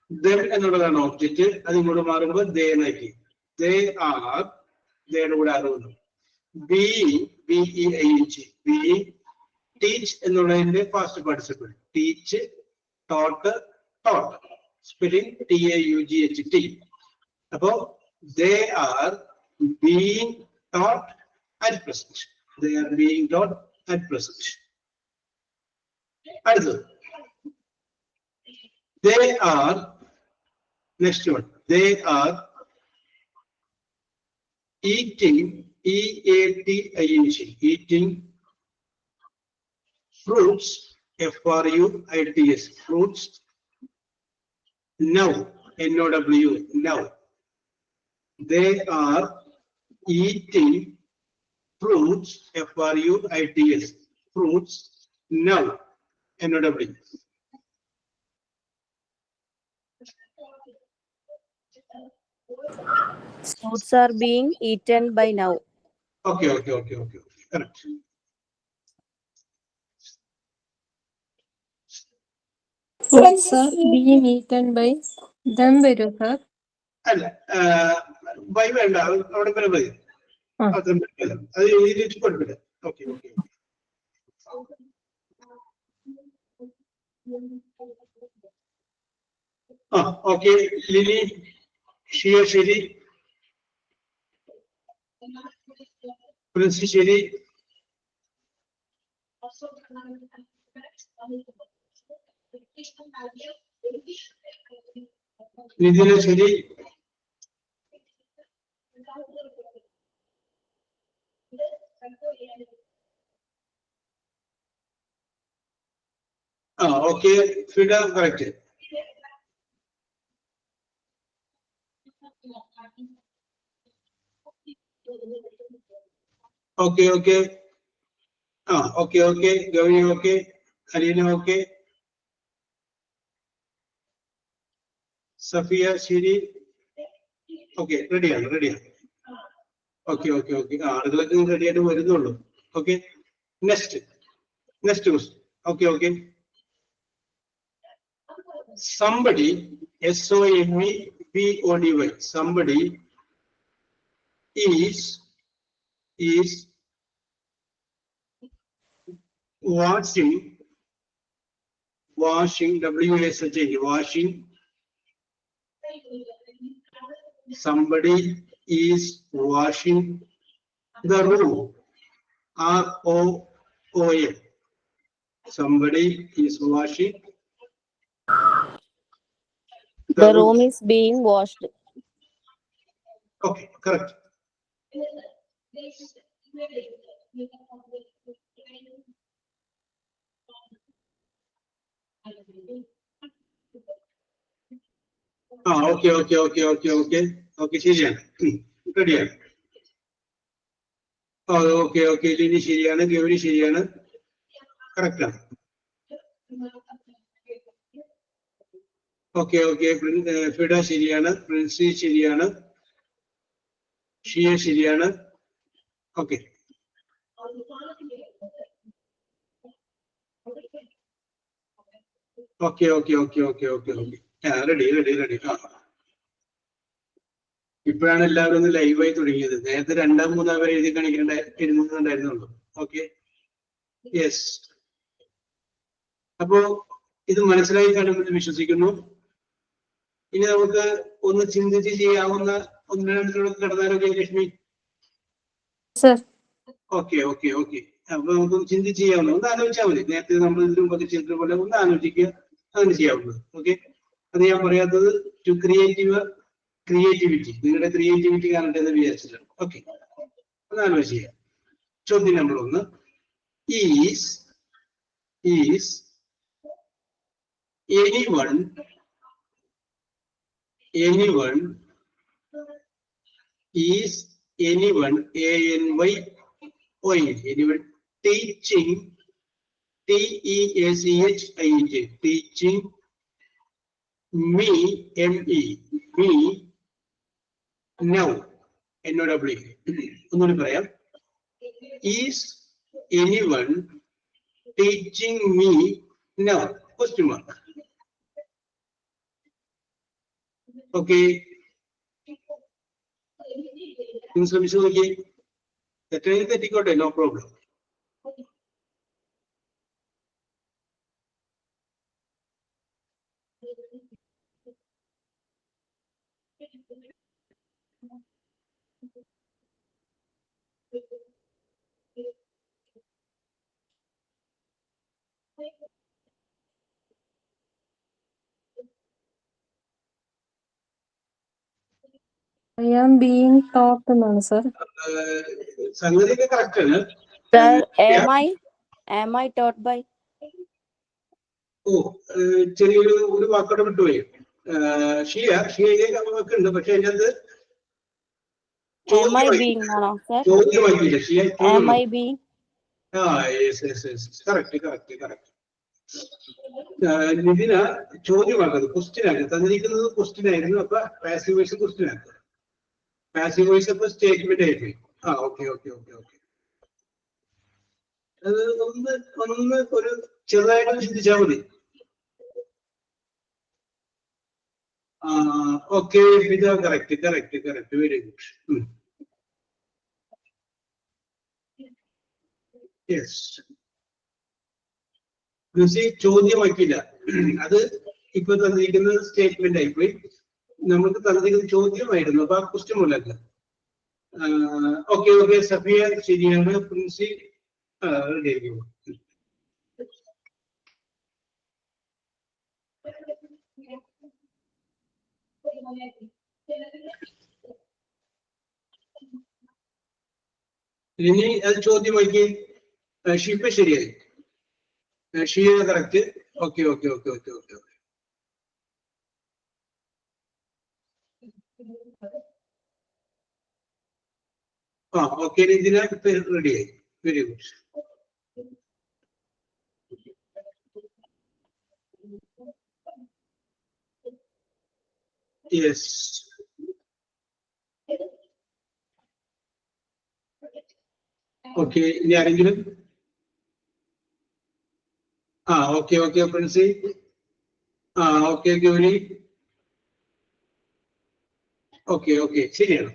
Then another object, I think they are, they would being, teach and the past participle. Teach, taught, spelling TAUGHT. About they are being taught at present. They are being taught at present. They are, next one, they are eating eating, eating fruits, fruits, fruits. Now, N-O-W, now. They are eating fruits, fruits, fruits, now, N-O-W. Fruits are being eaten by now. Okay, correct. Fruits are being eaten by them വരൂ sir. അല്ല, by വേണ്ട, അവിടെ വരെ മതി. അത് എഴുതി വെച്ച് കുഴപ്പമില്ല. ഓക്കെ. ഓക്കെ, ലിലി, ഷിയ ശരി, പ്രിൻസി ശരി, നിതിന ശരി, okay, Fida correct. Okay, okay, Gauri okay, Aleena okay, Safiya ശരി. ഓക്കെ, റെഡിയാണ്. ഓക്കെ. ആളുകളൊക്കെ റെഡി ആയിട്ട് വരുന്നുള്ളൂ. Okay, next question. Okay. Somebody, SOMEBODY, somebody is washing, washing. Somebody is washing the room, ROOM. Somebody is washing. The room is being washed. Okay, correct. Okay, ശരിയാണ്. റെഡിയാണ്. Okay, Lini ശരിയാണ്, ഗൗരി ശരിയാണ്, കറക്റ്റാണ്. Okay, fide ശരിയാണ്, പ്രിൻസി ശരിയാണ്, ഷിയ ശരിയാണ്. Okay, ready. ഇപ്പോഴാണ് എല്ലാവരും ഒന്ന് ലൈവായി തുടങ്ങിയത്. നേരത്തെ 2, 3 വരെ എഴുതുന്നുണ്ടായിരുന്നുള്ളൂ. Okay, yes. അപ്പോ ഇത് മനസ്സിലായി കാണുമെന്ന് വിശ്വസിക്കുന്നു. ഇനി നമുക്ക് ഒന്ന് ചിന്തിച്ച് ചെയ്യാവുന്ന 1-2 കടന്നാലൊക്കെ ലക്ഷ്മി. ഓക്കെ. അപ്പൊ നമുക്കൊന്ന് ചിന്തിച്ച് ചെയ്യാവുന്ന, ഒന്ന് ആലോചിച്ചാൽ മതി. നേരത്തെ നമ്മൾ ഇതിലും ഒക്കെ ചെയ്തത് പോലെ ഒന്ന് ആലോചിക്കുക, അങ്ങനെ ചെയ്യാവുന്നത്. ഓക്കെ, അത് ഞാൻ പറയാത്തത് ടു ക്രിയേറ്റിവിറ്റി, നിങ്ങളുടെ ക്രിയേറ്റിവിറ്റി കാണട്ടെ എന്ന് വിചാരിച്ചിട്ടാണ്. ഓക്കെ, ഒന്ന് ആലോചിച്ച് ചെയ്യാം. ചോദ്യം number 1, is anyone is anyone ANYON, anyone teaching, TEACHING, teaching me, ME, me now, NOW. ഒന്നുകൂടി പറയാം. Is anyone teaching me now? Question mark. Okay, നിങ്ങൾ ശ്രമിച്ചു നോക്കി. തെറ്റിക്കോട്ടെ, no problem. I am being taught എന്നാണ് സർ. സംഗതിയൊക്കെ കറക്റ്റ് ആണ്. Sir, am I taught by? ഓ, ചെറിയൊരു വാക്കോടെ വിട്ടുപോയി. ഷിയയിലേക്ക് നമുക്ക് ഉണ്ട്, പക്ഷെ അതിനകത്ത് Am I being ആണോ sir? ചോദ്യമാക്കിയില്ല. Shiya Am I being? Correct. Nithina ചോദ്യമാക്കുന്നത് ക്വസ്റ്റ്യൻ ആണ് തന്നിരിക്കുന്നത്. ക്വസ്റ്റ്യൻ ആയിരുന്നു, അപ്പൊ പാസീവ് വോയിസ് ക്വസ്റ്റ്യൻ ആക്കുക. പാസീവ് വോയിസ് അപ്പൊ സ്റ്റേറ്റ്മെന്റ് ആയിരിക്കും. ഓക്കെ. അത് ഒന്ന് ഒരു ചെറുതായിട്ട് ചിന്തിച്ചാൽ മതി. ഓക്കെ, ഇത് കറക്റ്റ്. Very good. യെസ്, ചോദ്യമാക്കിയില്ല. അത് ഇപ്പൊ തന്നിരിക്കുന്നത് സ്റ്റേറ്റ്മെന്റ് ആയിപ്പോയി. നമുക്ക് തന്നിരിക്കുന്നത് ചോദ്യമായിരുന്നു, അപ്പൊ ആ ക്വസ്റ്റ്യൻ പോലല്ല. ഓക്കെ. സഫിയ ശരിയാണ്. പ്രിൻസി റെഡി ആയിരിക്കും. ഇനി അത് ചോദ്യമാക്കി. ഷിപ്പ ശരിയായി. ഷിയ കറക്റ്റ്. ഓക്കെ. ഓക്കെ, ഇതിന റെഡിയായി. Very good. യെസ്. ഓക്കെ, ഇനി ആരെങ്കിലും? Okay Princy. Okay Gauri. Okay ശരിയാണ്.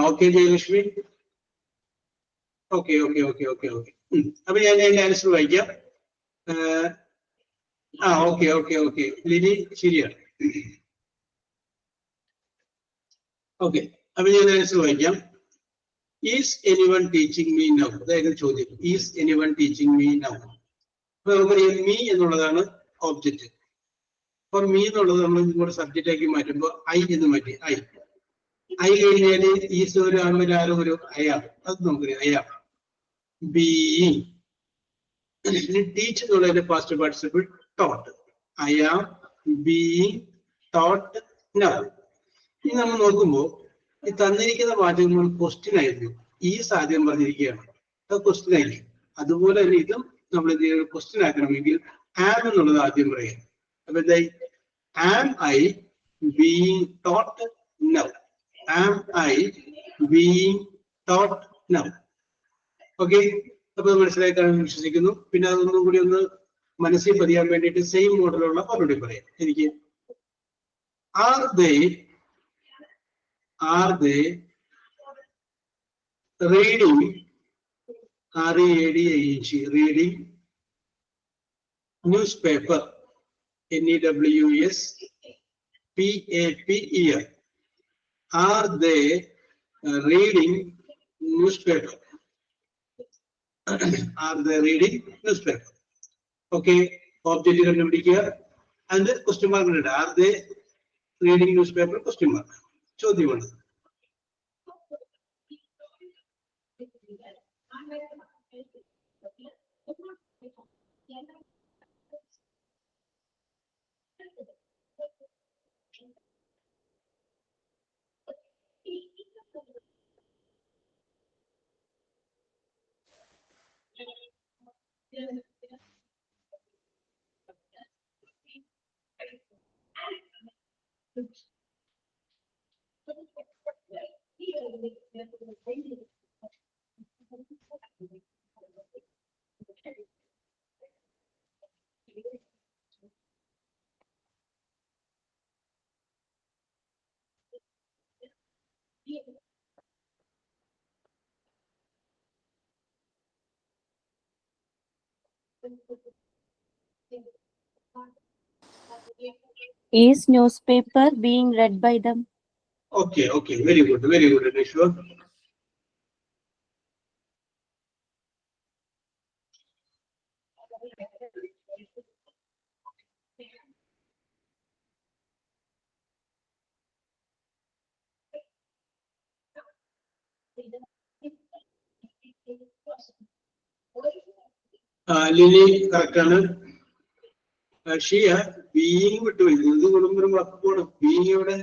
ഓക്കെ ജയലക്ഷ്മി. ഓക്കെ. അപ്പൊ ഞാൻ അതിന്റെ ആൻസർ വായിക്കാം. ഓക്കെ. ലിനി ശരിയാണ്. ഓക്കെ, അപ്പൊ ഞാൻ ആൻസർ വായിക്കാം. Is anyone teaching me now? അതായത് ചോദ്യം. Is anyone teaching me now? അപ്പൊ നമുക്കറിയാം മീ എന്നുള്ളതാണ് ഓബ്ജക്റ്റ്. അപ്പൊ മീ എന്നുള്ളത് നമ്മൾ ഇങ്ങോട്ട് സബ്ജക്റ്റ് ആക്കി മാറ്റുമ്പോൾ ഐ എന്ന് മാറ്റി. ഐ കഴിഞ്ഞാല് ഈസ് ഒരു ആരും ഒരു അയാം. അത് നമുക്കറിയാം, അയാം. ബീയിങ്. ടീച്ച് എന്നുള്ളതിന്റെ past participle taught. I am being taught now. ഇനി നമ്മൾ നോക്കുമ്പോ ഈ തന്നിരിക്കുന്ന വാചകങ്ങൾ ക്വസ്റ്റ്യൻ ആയിരുന്നു. ഈസ് ആദ്യം പറഞ്ഞിരിക്കുകയാണ്, അത് ക്വസ്റ്റ്യൻ ആയിരിക്കും. അതുപോലെ തന്നെ ഇതും നമ്മൾ എന്ത് ചെയ്യുന്നത്? ക്വസ്റ്റ്യൻ ആക്കണമെങ്കിൽ ആം എന്നുള്ളത് ആദ്യം പറയാം. അപ്പൊ എന്തായി? Am I being taught now. Am I being taught now. Okay, അപ്പൊ മനസ്സിലാക്കാണെന്ന് വിശ്വസിക്കുന്നു. പിന്നെ അതൊന്നും കൂടി ഒന്ന് മനസ്സിൽ പതിയാൻ വേണ്ടിയിട്ട് സെയിം മോഡലുള്ള മറുപടി പറയാം. എനിക്ക് are they reading, READING, reading newspaper, NEWSPAPER. Are they reading newspaper? Are they reading newspaper? Okay, object കണ്ടുപിടിക്കുക. and question mark ഉണ്ട്. Are they reading newspaper? question mark. ചോദ്യമാണ്. Is newspaper being read by them? Okay, very good, Anishwa. Lily correct ആണ്. ഷിയ being വിട്ടുപോയി. ഇത് കൊടുക്കുമ്പോഴും വാക്ക് പോകണം. Being എവിടെ?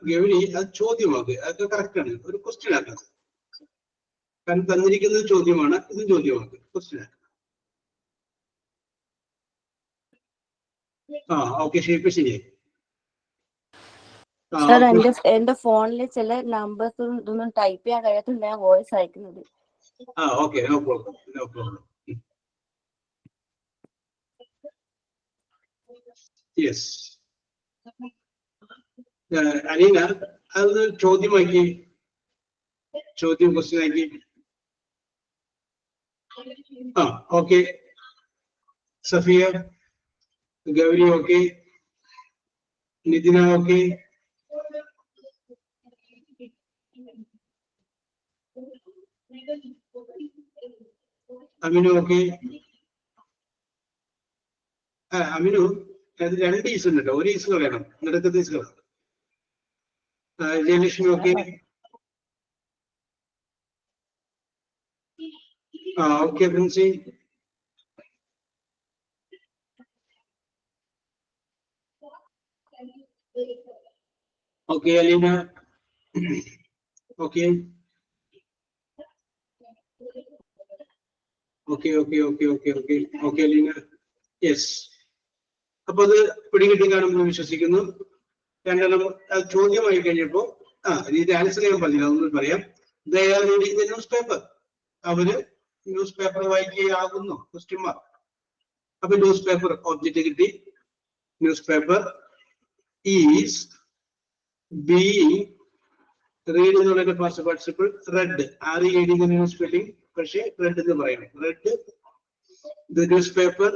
ഗൗരി അത് ചോദ്യമാക്കുക. അതൊക്കെ കറക്റ്റ് ആണ്. ഒരു ക്വസ്റ്റ്യൻ ആക്കാം. കാരണം തന്നിരിക്കുന്നത് ചോദ്യമാണ്, ഇതും ചോദ്യമാക്കുക. ക്വസ്റ്റ്യൻ ആക്കാം. ഓക്കെ, ശരിയായി. സാർ എന്റെ ഫോണിൽ ചില നമ്പേഴ്സ് ഇതൊന്നും ടൈപ്പ് ചെയ്യാൻ കഴിയാത്തതുകൊണ്ട് ഞാൻ വോയിസ് അയക്കുന്നത്. Okay, no problem. Yes, Aleena അത് ചോദ്യം ക്വസ്റ്റ്യൻ ആക്കി. Okay. Safiya, Gauri okay, Nithina okay, Aminu okay. Aminu അത് 2 ഈസ് ഉണ്ട് കേട്ടോ. 1 ഈസ് കളയണം. നടക്കത്തെ ഈസ് കളയണം. Jayalakshmi okay. Okay Princy. Okay Aleena. Okay Aleena. Yes. അപ്പൊ അത് പിടികിട്ടി കാണുമ്പോൾ വിശ്വസിക്കുന്നു. രണ്ടെണ്ണം ചോദ്യമായി കഴിഞ്ഞപ്പോ ഇത് ആൻസർ ചെയ്യാൻ പറഞ്ഞില്ല. ഒന്നും പറയാം. They are reading the newspaper. അവര് ന്യൂസ് പേപ്പർ വായിക്കുകയാകുന്നു. Question mark. അപ്പൊ ന്യൂസ് പേപ്പർ ഒബ്ജക്റ്റ് കിട്ടി. Newspaper is being read എന്നുള്ള past participle read. Reading news spelling പക്ഷേ റെഡ് എന്ന് പറയണം. Read. The newspaper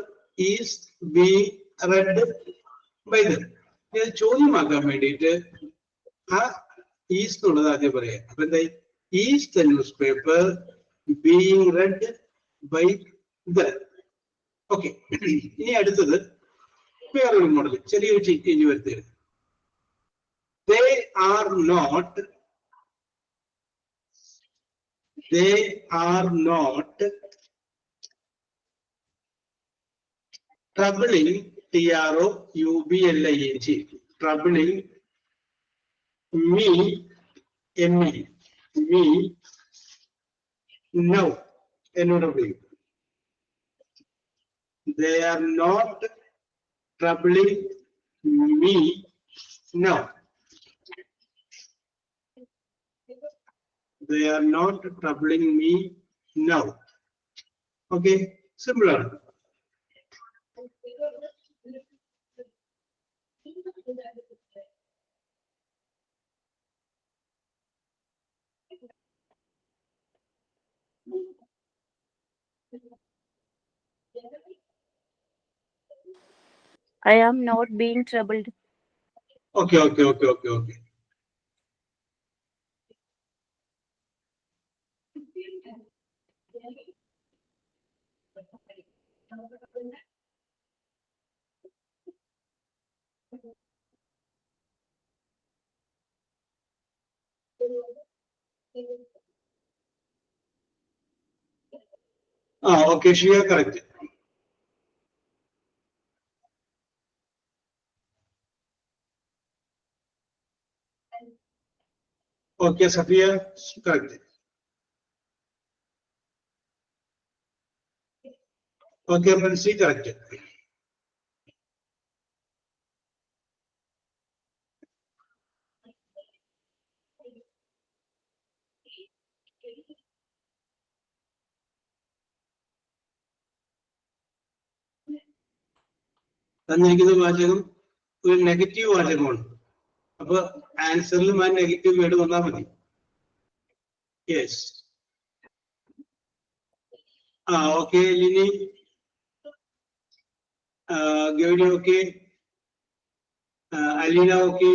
is being read by them. ചോദ്യമാക്കാൻ വേണ്ടിയിട്ട് ഈസ് എന്നുള്ളത് ആദ്യം പറയാം. അപ്പൊ എന്തായി? Is the newspaper being read by them. Okay. ഇനി അടുത്തത് വേറൊരു മോഡൽ. ചെറിയൊരു ചേഞ്ച് വരുത്തുക. They are not troubling, troubling, troubling me now. They are not troubling me now. They are not troubling me now. Okay, similar. I am not being troubled. Okay. Okay, she is correct. Okay, Safia, correct. Okay, Princy, correct. തന്നിരിക്കുന്ന വാചകം ഒരു negative വാചകമാണ്. അപ്പൊ ആൻസറിലും ആ negative word വന്നാൽ മതി. Yes. Okay Lini. Gauri okay. Aleena okay.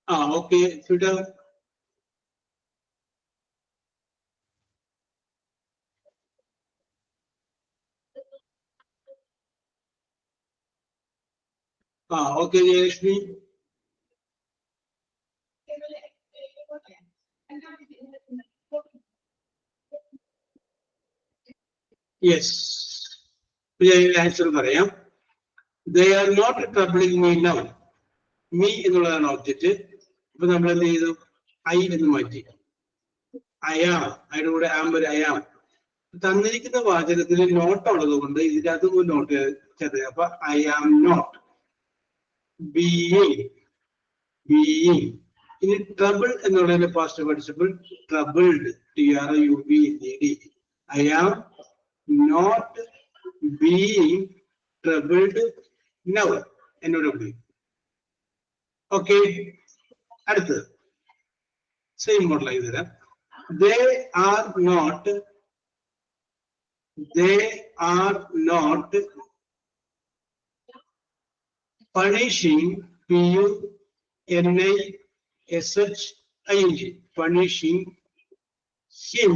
Okay, Fida. Okay, Jayashmi. Yes. Answer പറയാം. They are not troubling me now. Me എന്നുള്ളതാണ് ഒബ്ജക്റ്റ്. ഇപ്പൊ നമ്മൾ എന്ത് ചെയ്തു? I എന്ന് മാറ്റി. I am. അതിന്റെ കൂടെ am ഒരു I am. തന്നിരിക്കുന്ന വാചകത്തിൽ നോട്ട് ഉള്ളത് കൊണ്ട് ഇതിനകത്ത് നോട്ട് ചേർത്ത്. അപ്പൊ I am not. Being. ഇനി ട്രബിൾ എന്നുള്ളതിന്റെ past participle troubled. TRUBLED. I am not being troubled now. എന്നോട് പറയും. ഓക്കെ, അടുത്തത് സെയിം മോഡൽ ആയി തരാം. They are not punishing PUNISHING punishing him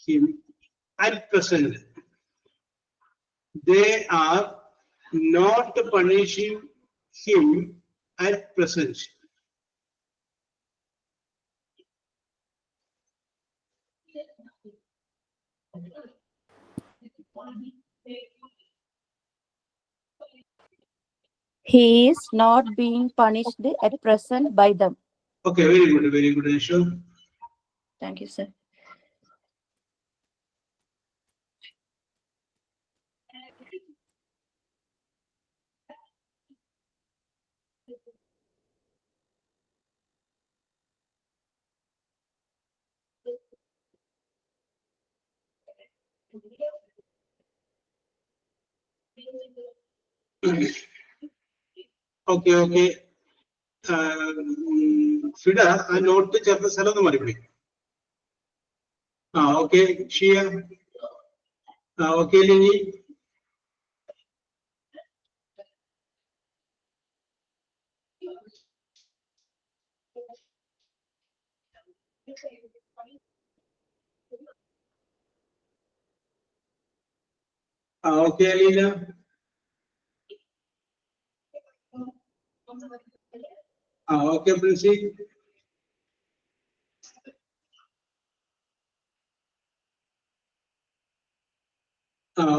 him at present. They are not punishing him at present. He is not being punished at present by them. Okay, very good, Nishu. Thank you, sir. Okay. Fida ആ note ചേർത്ത സ്ഥലം ഒന്ന് മറിപ്പോയി. Okay Shiya. Okay Lini. Okay Aleena. Okay Princy.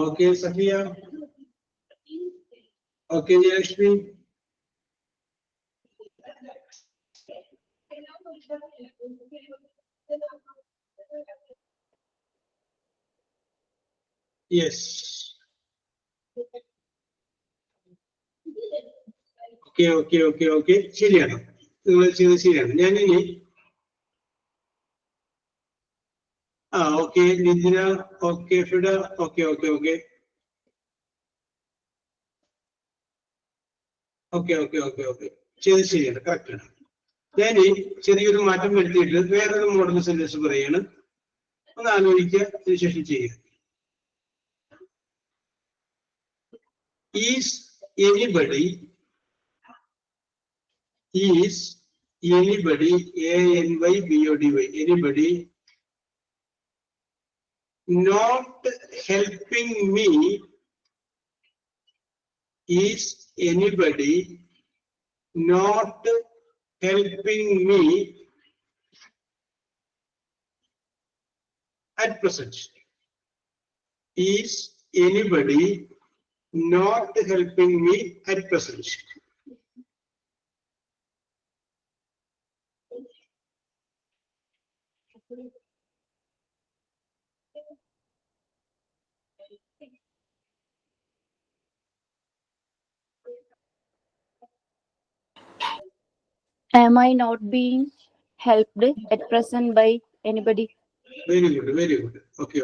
Okay Safiya. Okay Jayalakshmi. Yes. Okay ശരിയാണ്, നിങ്ങൾ ചെയ്തത് ശരിയാണ്. ഞാനിനി okay Nithina. Okay Fida. Okay ചെയ്ത് ശരിയാണ്, കറക്റ്റ് ആണ്. ഞാൻ ചെറിയൊരു മാറ്റം വരുത്തിയിട്ട് വേറൊരു മോഡൽ സെന്റൻസ് പറയാണ്, ഒന്ന് ആലോചിക്കുക, അതിനുശേഷം ചെയ്യുക. Is anybody ANYBODY anybody not helping me? Is anybody not helping me at present? Is anybody not helping me at present? Am I not being helped at present by anybody? Very good. Okay.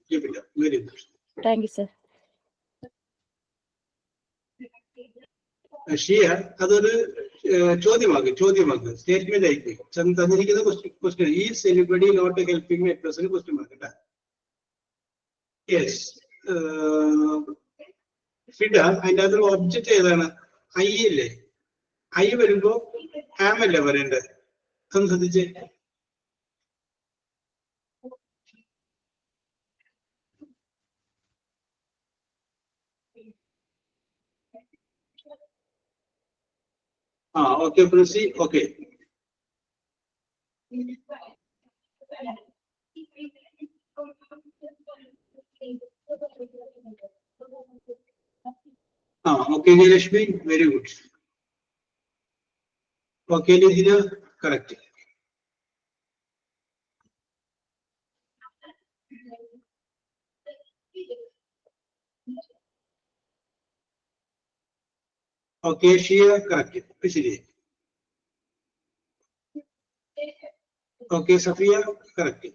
Keep it up. Very good. Thank you, sir. ഷിയ, അതൊരു ചോദ്യമാക്ക് statement ആയിപ്പോയി. തന്നിരിക്കുന്ന question is anybody not helping me at present question mark. Yes. Fida അതിൻ്റെ അകത്ത് object ഏതാണ്? I അല്ലേ? I വരുമ്പോ ആം അല്ലേ പറയണ്ടത്? ഒന്ന് ശ്രദ്ധിച്ചേ. Okay Princy, okay. Okay Jayalakshmi, very good. Okay Lijina, correct. Okay Shiya, correct, ശരി. Okay Safiya, correct.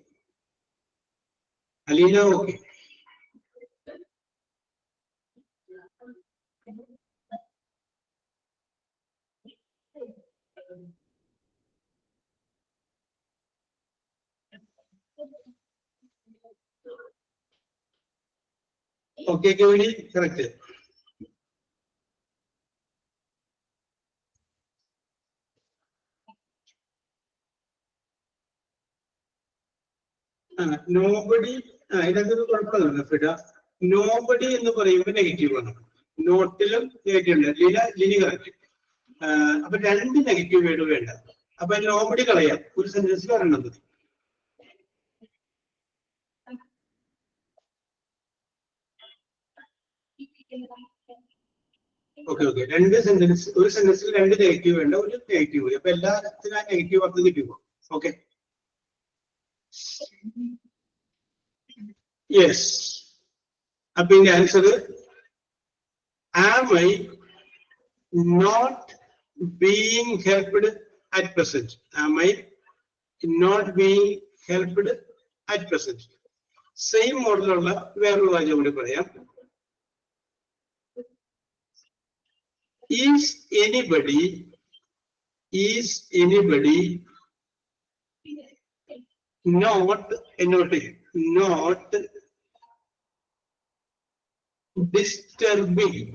Aleena, okay. Okay Gauri, correct. Nobody, ഇതിനകത്ത് കുഴപ്പമില്ല ഫിഡ. നോബഡി എന്ന് പറയുമ്പോൾ നെഗറ്റീവ് ആണ്. നോട്ടിലും നെഗറ്റീവ് ഉണ്ട്. ലിനി കറക്റ്റ്. അപ്പൊ 2 നെഗറ്റീവ് വേർഡ് വേണ്ട. അപ്പൊ നോബഡി കളയാം, ഒരു സെന്റൻസിൽ ഒരെണ്ണം മതി. ഓക്കെ ഓക്കെ, 2 സെന്റൻസ്, ഒരു സെന്റൻസിൽ 2 നെഗറ്റീവ് വേണ്ട, ഒരു നെഗറ്റീവ്. അപ്പൊ എല്ലാത്തിനും ആ നെഗറ്റീവ് അർത്ഥം കിട്ടിപ്പോ. Okay, yes. അപ്പൊ ഇതിന്റെ answer am I not being helped at present. Am I not being helped at present. Same മോഡലുള്ള വേറൊരു വാചകം കൂടി പറയാം. Is anybody not disturbing, disturbing,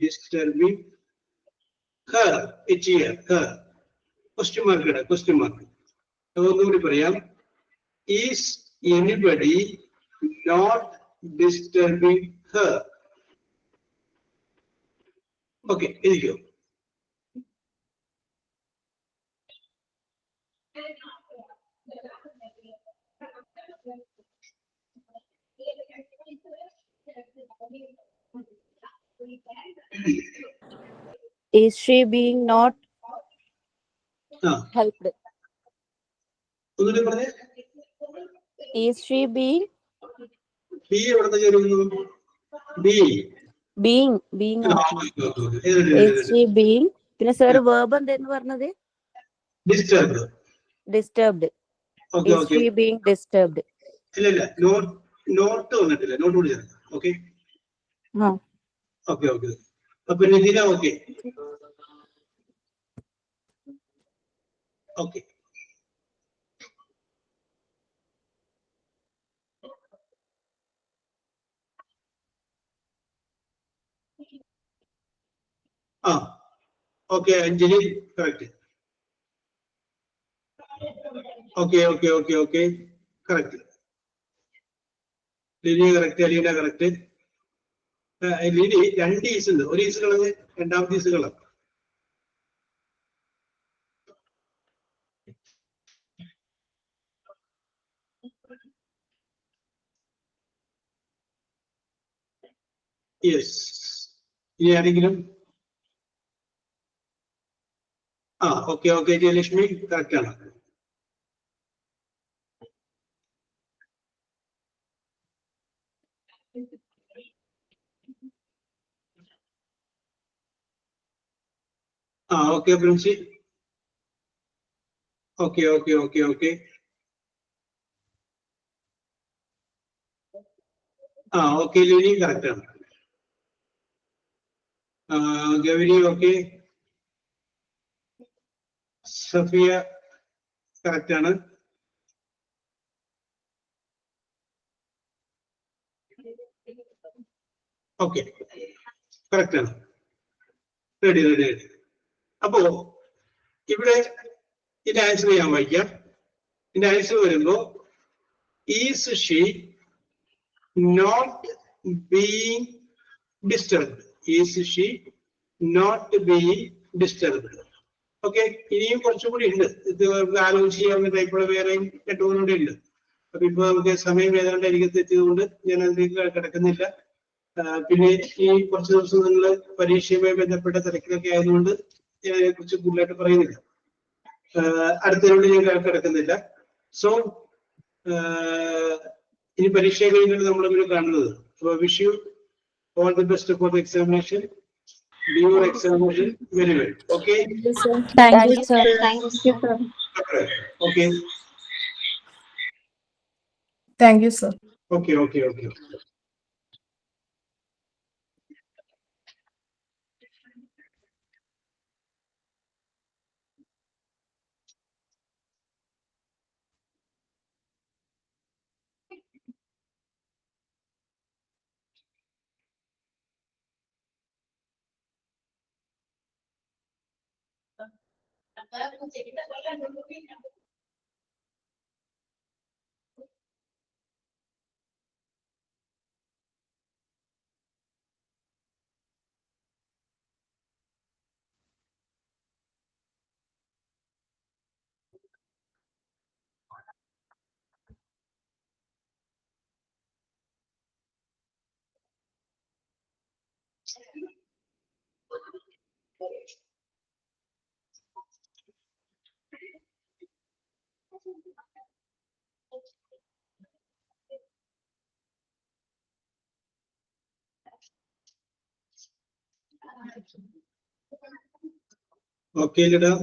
disturbing her, her, question mark. ഒന്നുകൂടി പറയാം. Is anybody not disturbing her? Okay, ഇരിക്കോ. Is she being not helped? ഒന്നുകൂടി പറഞ്ഞേ. Is she being? ബി എവിടെ ചേരുന്നു? being Is she being? പിന്നെ സാർ verb എന്താന്ന് പറഞ്ഞത്? Disturbed. Is she being disturbed? ഇല്ല, നോട്ട് വന്നിട്ടില്ല, നോട്ട് കൂടി ചേർക്കാം. Okay okay okay. അപ്പൊ Nithina, okay okay. Okay Anjali, correct. Okay correct. Lini correct, Aleena correct. Lini 2 is ഉണ്ട്, ഒരു ഈസ് കളഞ്ഞ് രണ്ടാമത്തെ ഈസ് കളഞ്ഞു. യെസ്. ഇനി ആരെങ്കിലും? ഓക്കെ ജയലക്ഷ്മി, കറക്റ്റ് ആണ്. Okay Princy, okay. Okay Lini, correct ആണ്. ഗൗരി, ഓക്കെ. സഫിയ, കറക്റ്റ് ആണ്. ഓക്കെ, കറക്റ്റ് ആണ്. Ready ready ready. അപ്പോ ഇവിടെ ഇതിന്റെ ആൻസർ ഞാൻ വായിക്കാം. ഇതിന്റെ ആൻസർ വരുമ്പോ is she not being disturbed. Is she not being disturbed. Okay, ഇനിയും കുറച്ചും കൂടി ഉണ്ട്. ഇത് ആലോചിച്ച് ചെയ്യാവുന്ന ടൈപ്പുള്ള വേറെയും 2-3 കൂടി ഉണ്ട്. അപ്പൊ ഇപ്പൊ നമുക്ക് സമയം ഏതാണ്ട് എനിക്ക് തെറ്റിയതുകൊണ്ട് ഞാൻ അതിലേക്ക് കിടക്കുന്നില്ല. പിന്നെ ഈ കുറച്ച് ദിവസം നിങ്ങൾ പരീക്ഷയുമായി ബന്ധപ്പെട്ട തിരക്കിലൊക്കെ ആയതുകൊണ്ട് ഞാൻ അതിനെ കുറിച്ച് കൂടുതലായിട്ട് പറയുന്നില്ല. അടുത്തതിനോട് ഞാൻ കിടക്കുന്നില്ല. സോ ഇനി പരീക്ഷ കഴിഞ്ഞിട്ട് നമ്മൾ കാണുന്നത്. അപ്പൊ wish you all the best for the examination. Do your examination very well. Okay. Thank you, sir. Thank you, sir. Okay. Thank you, sir. Okay. Okay, leader.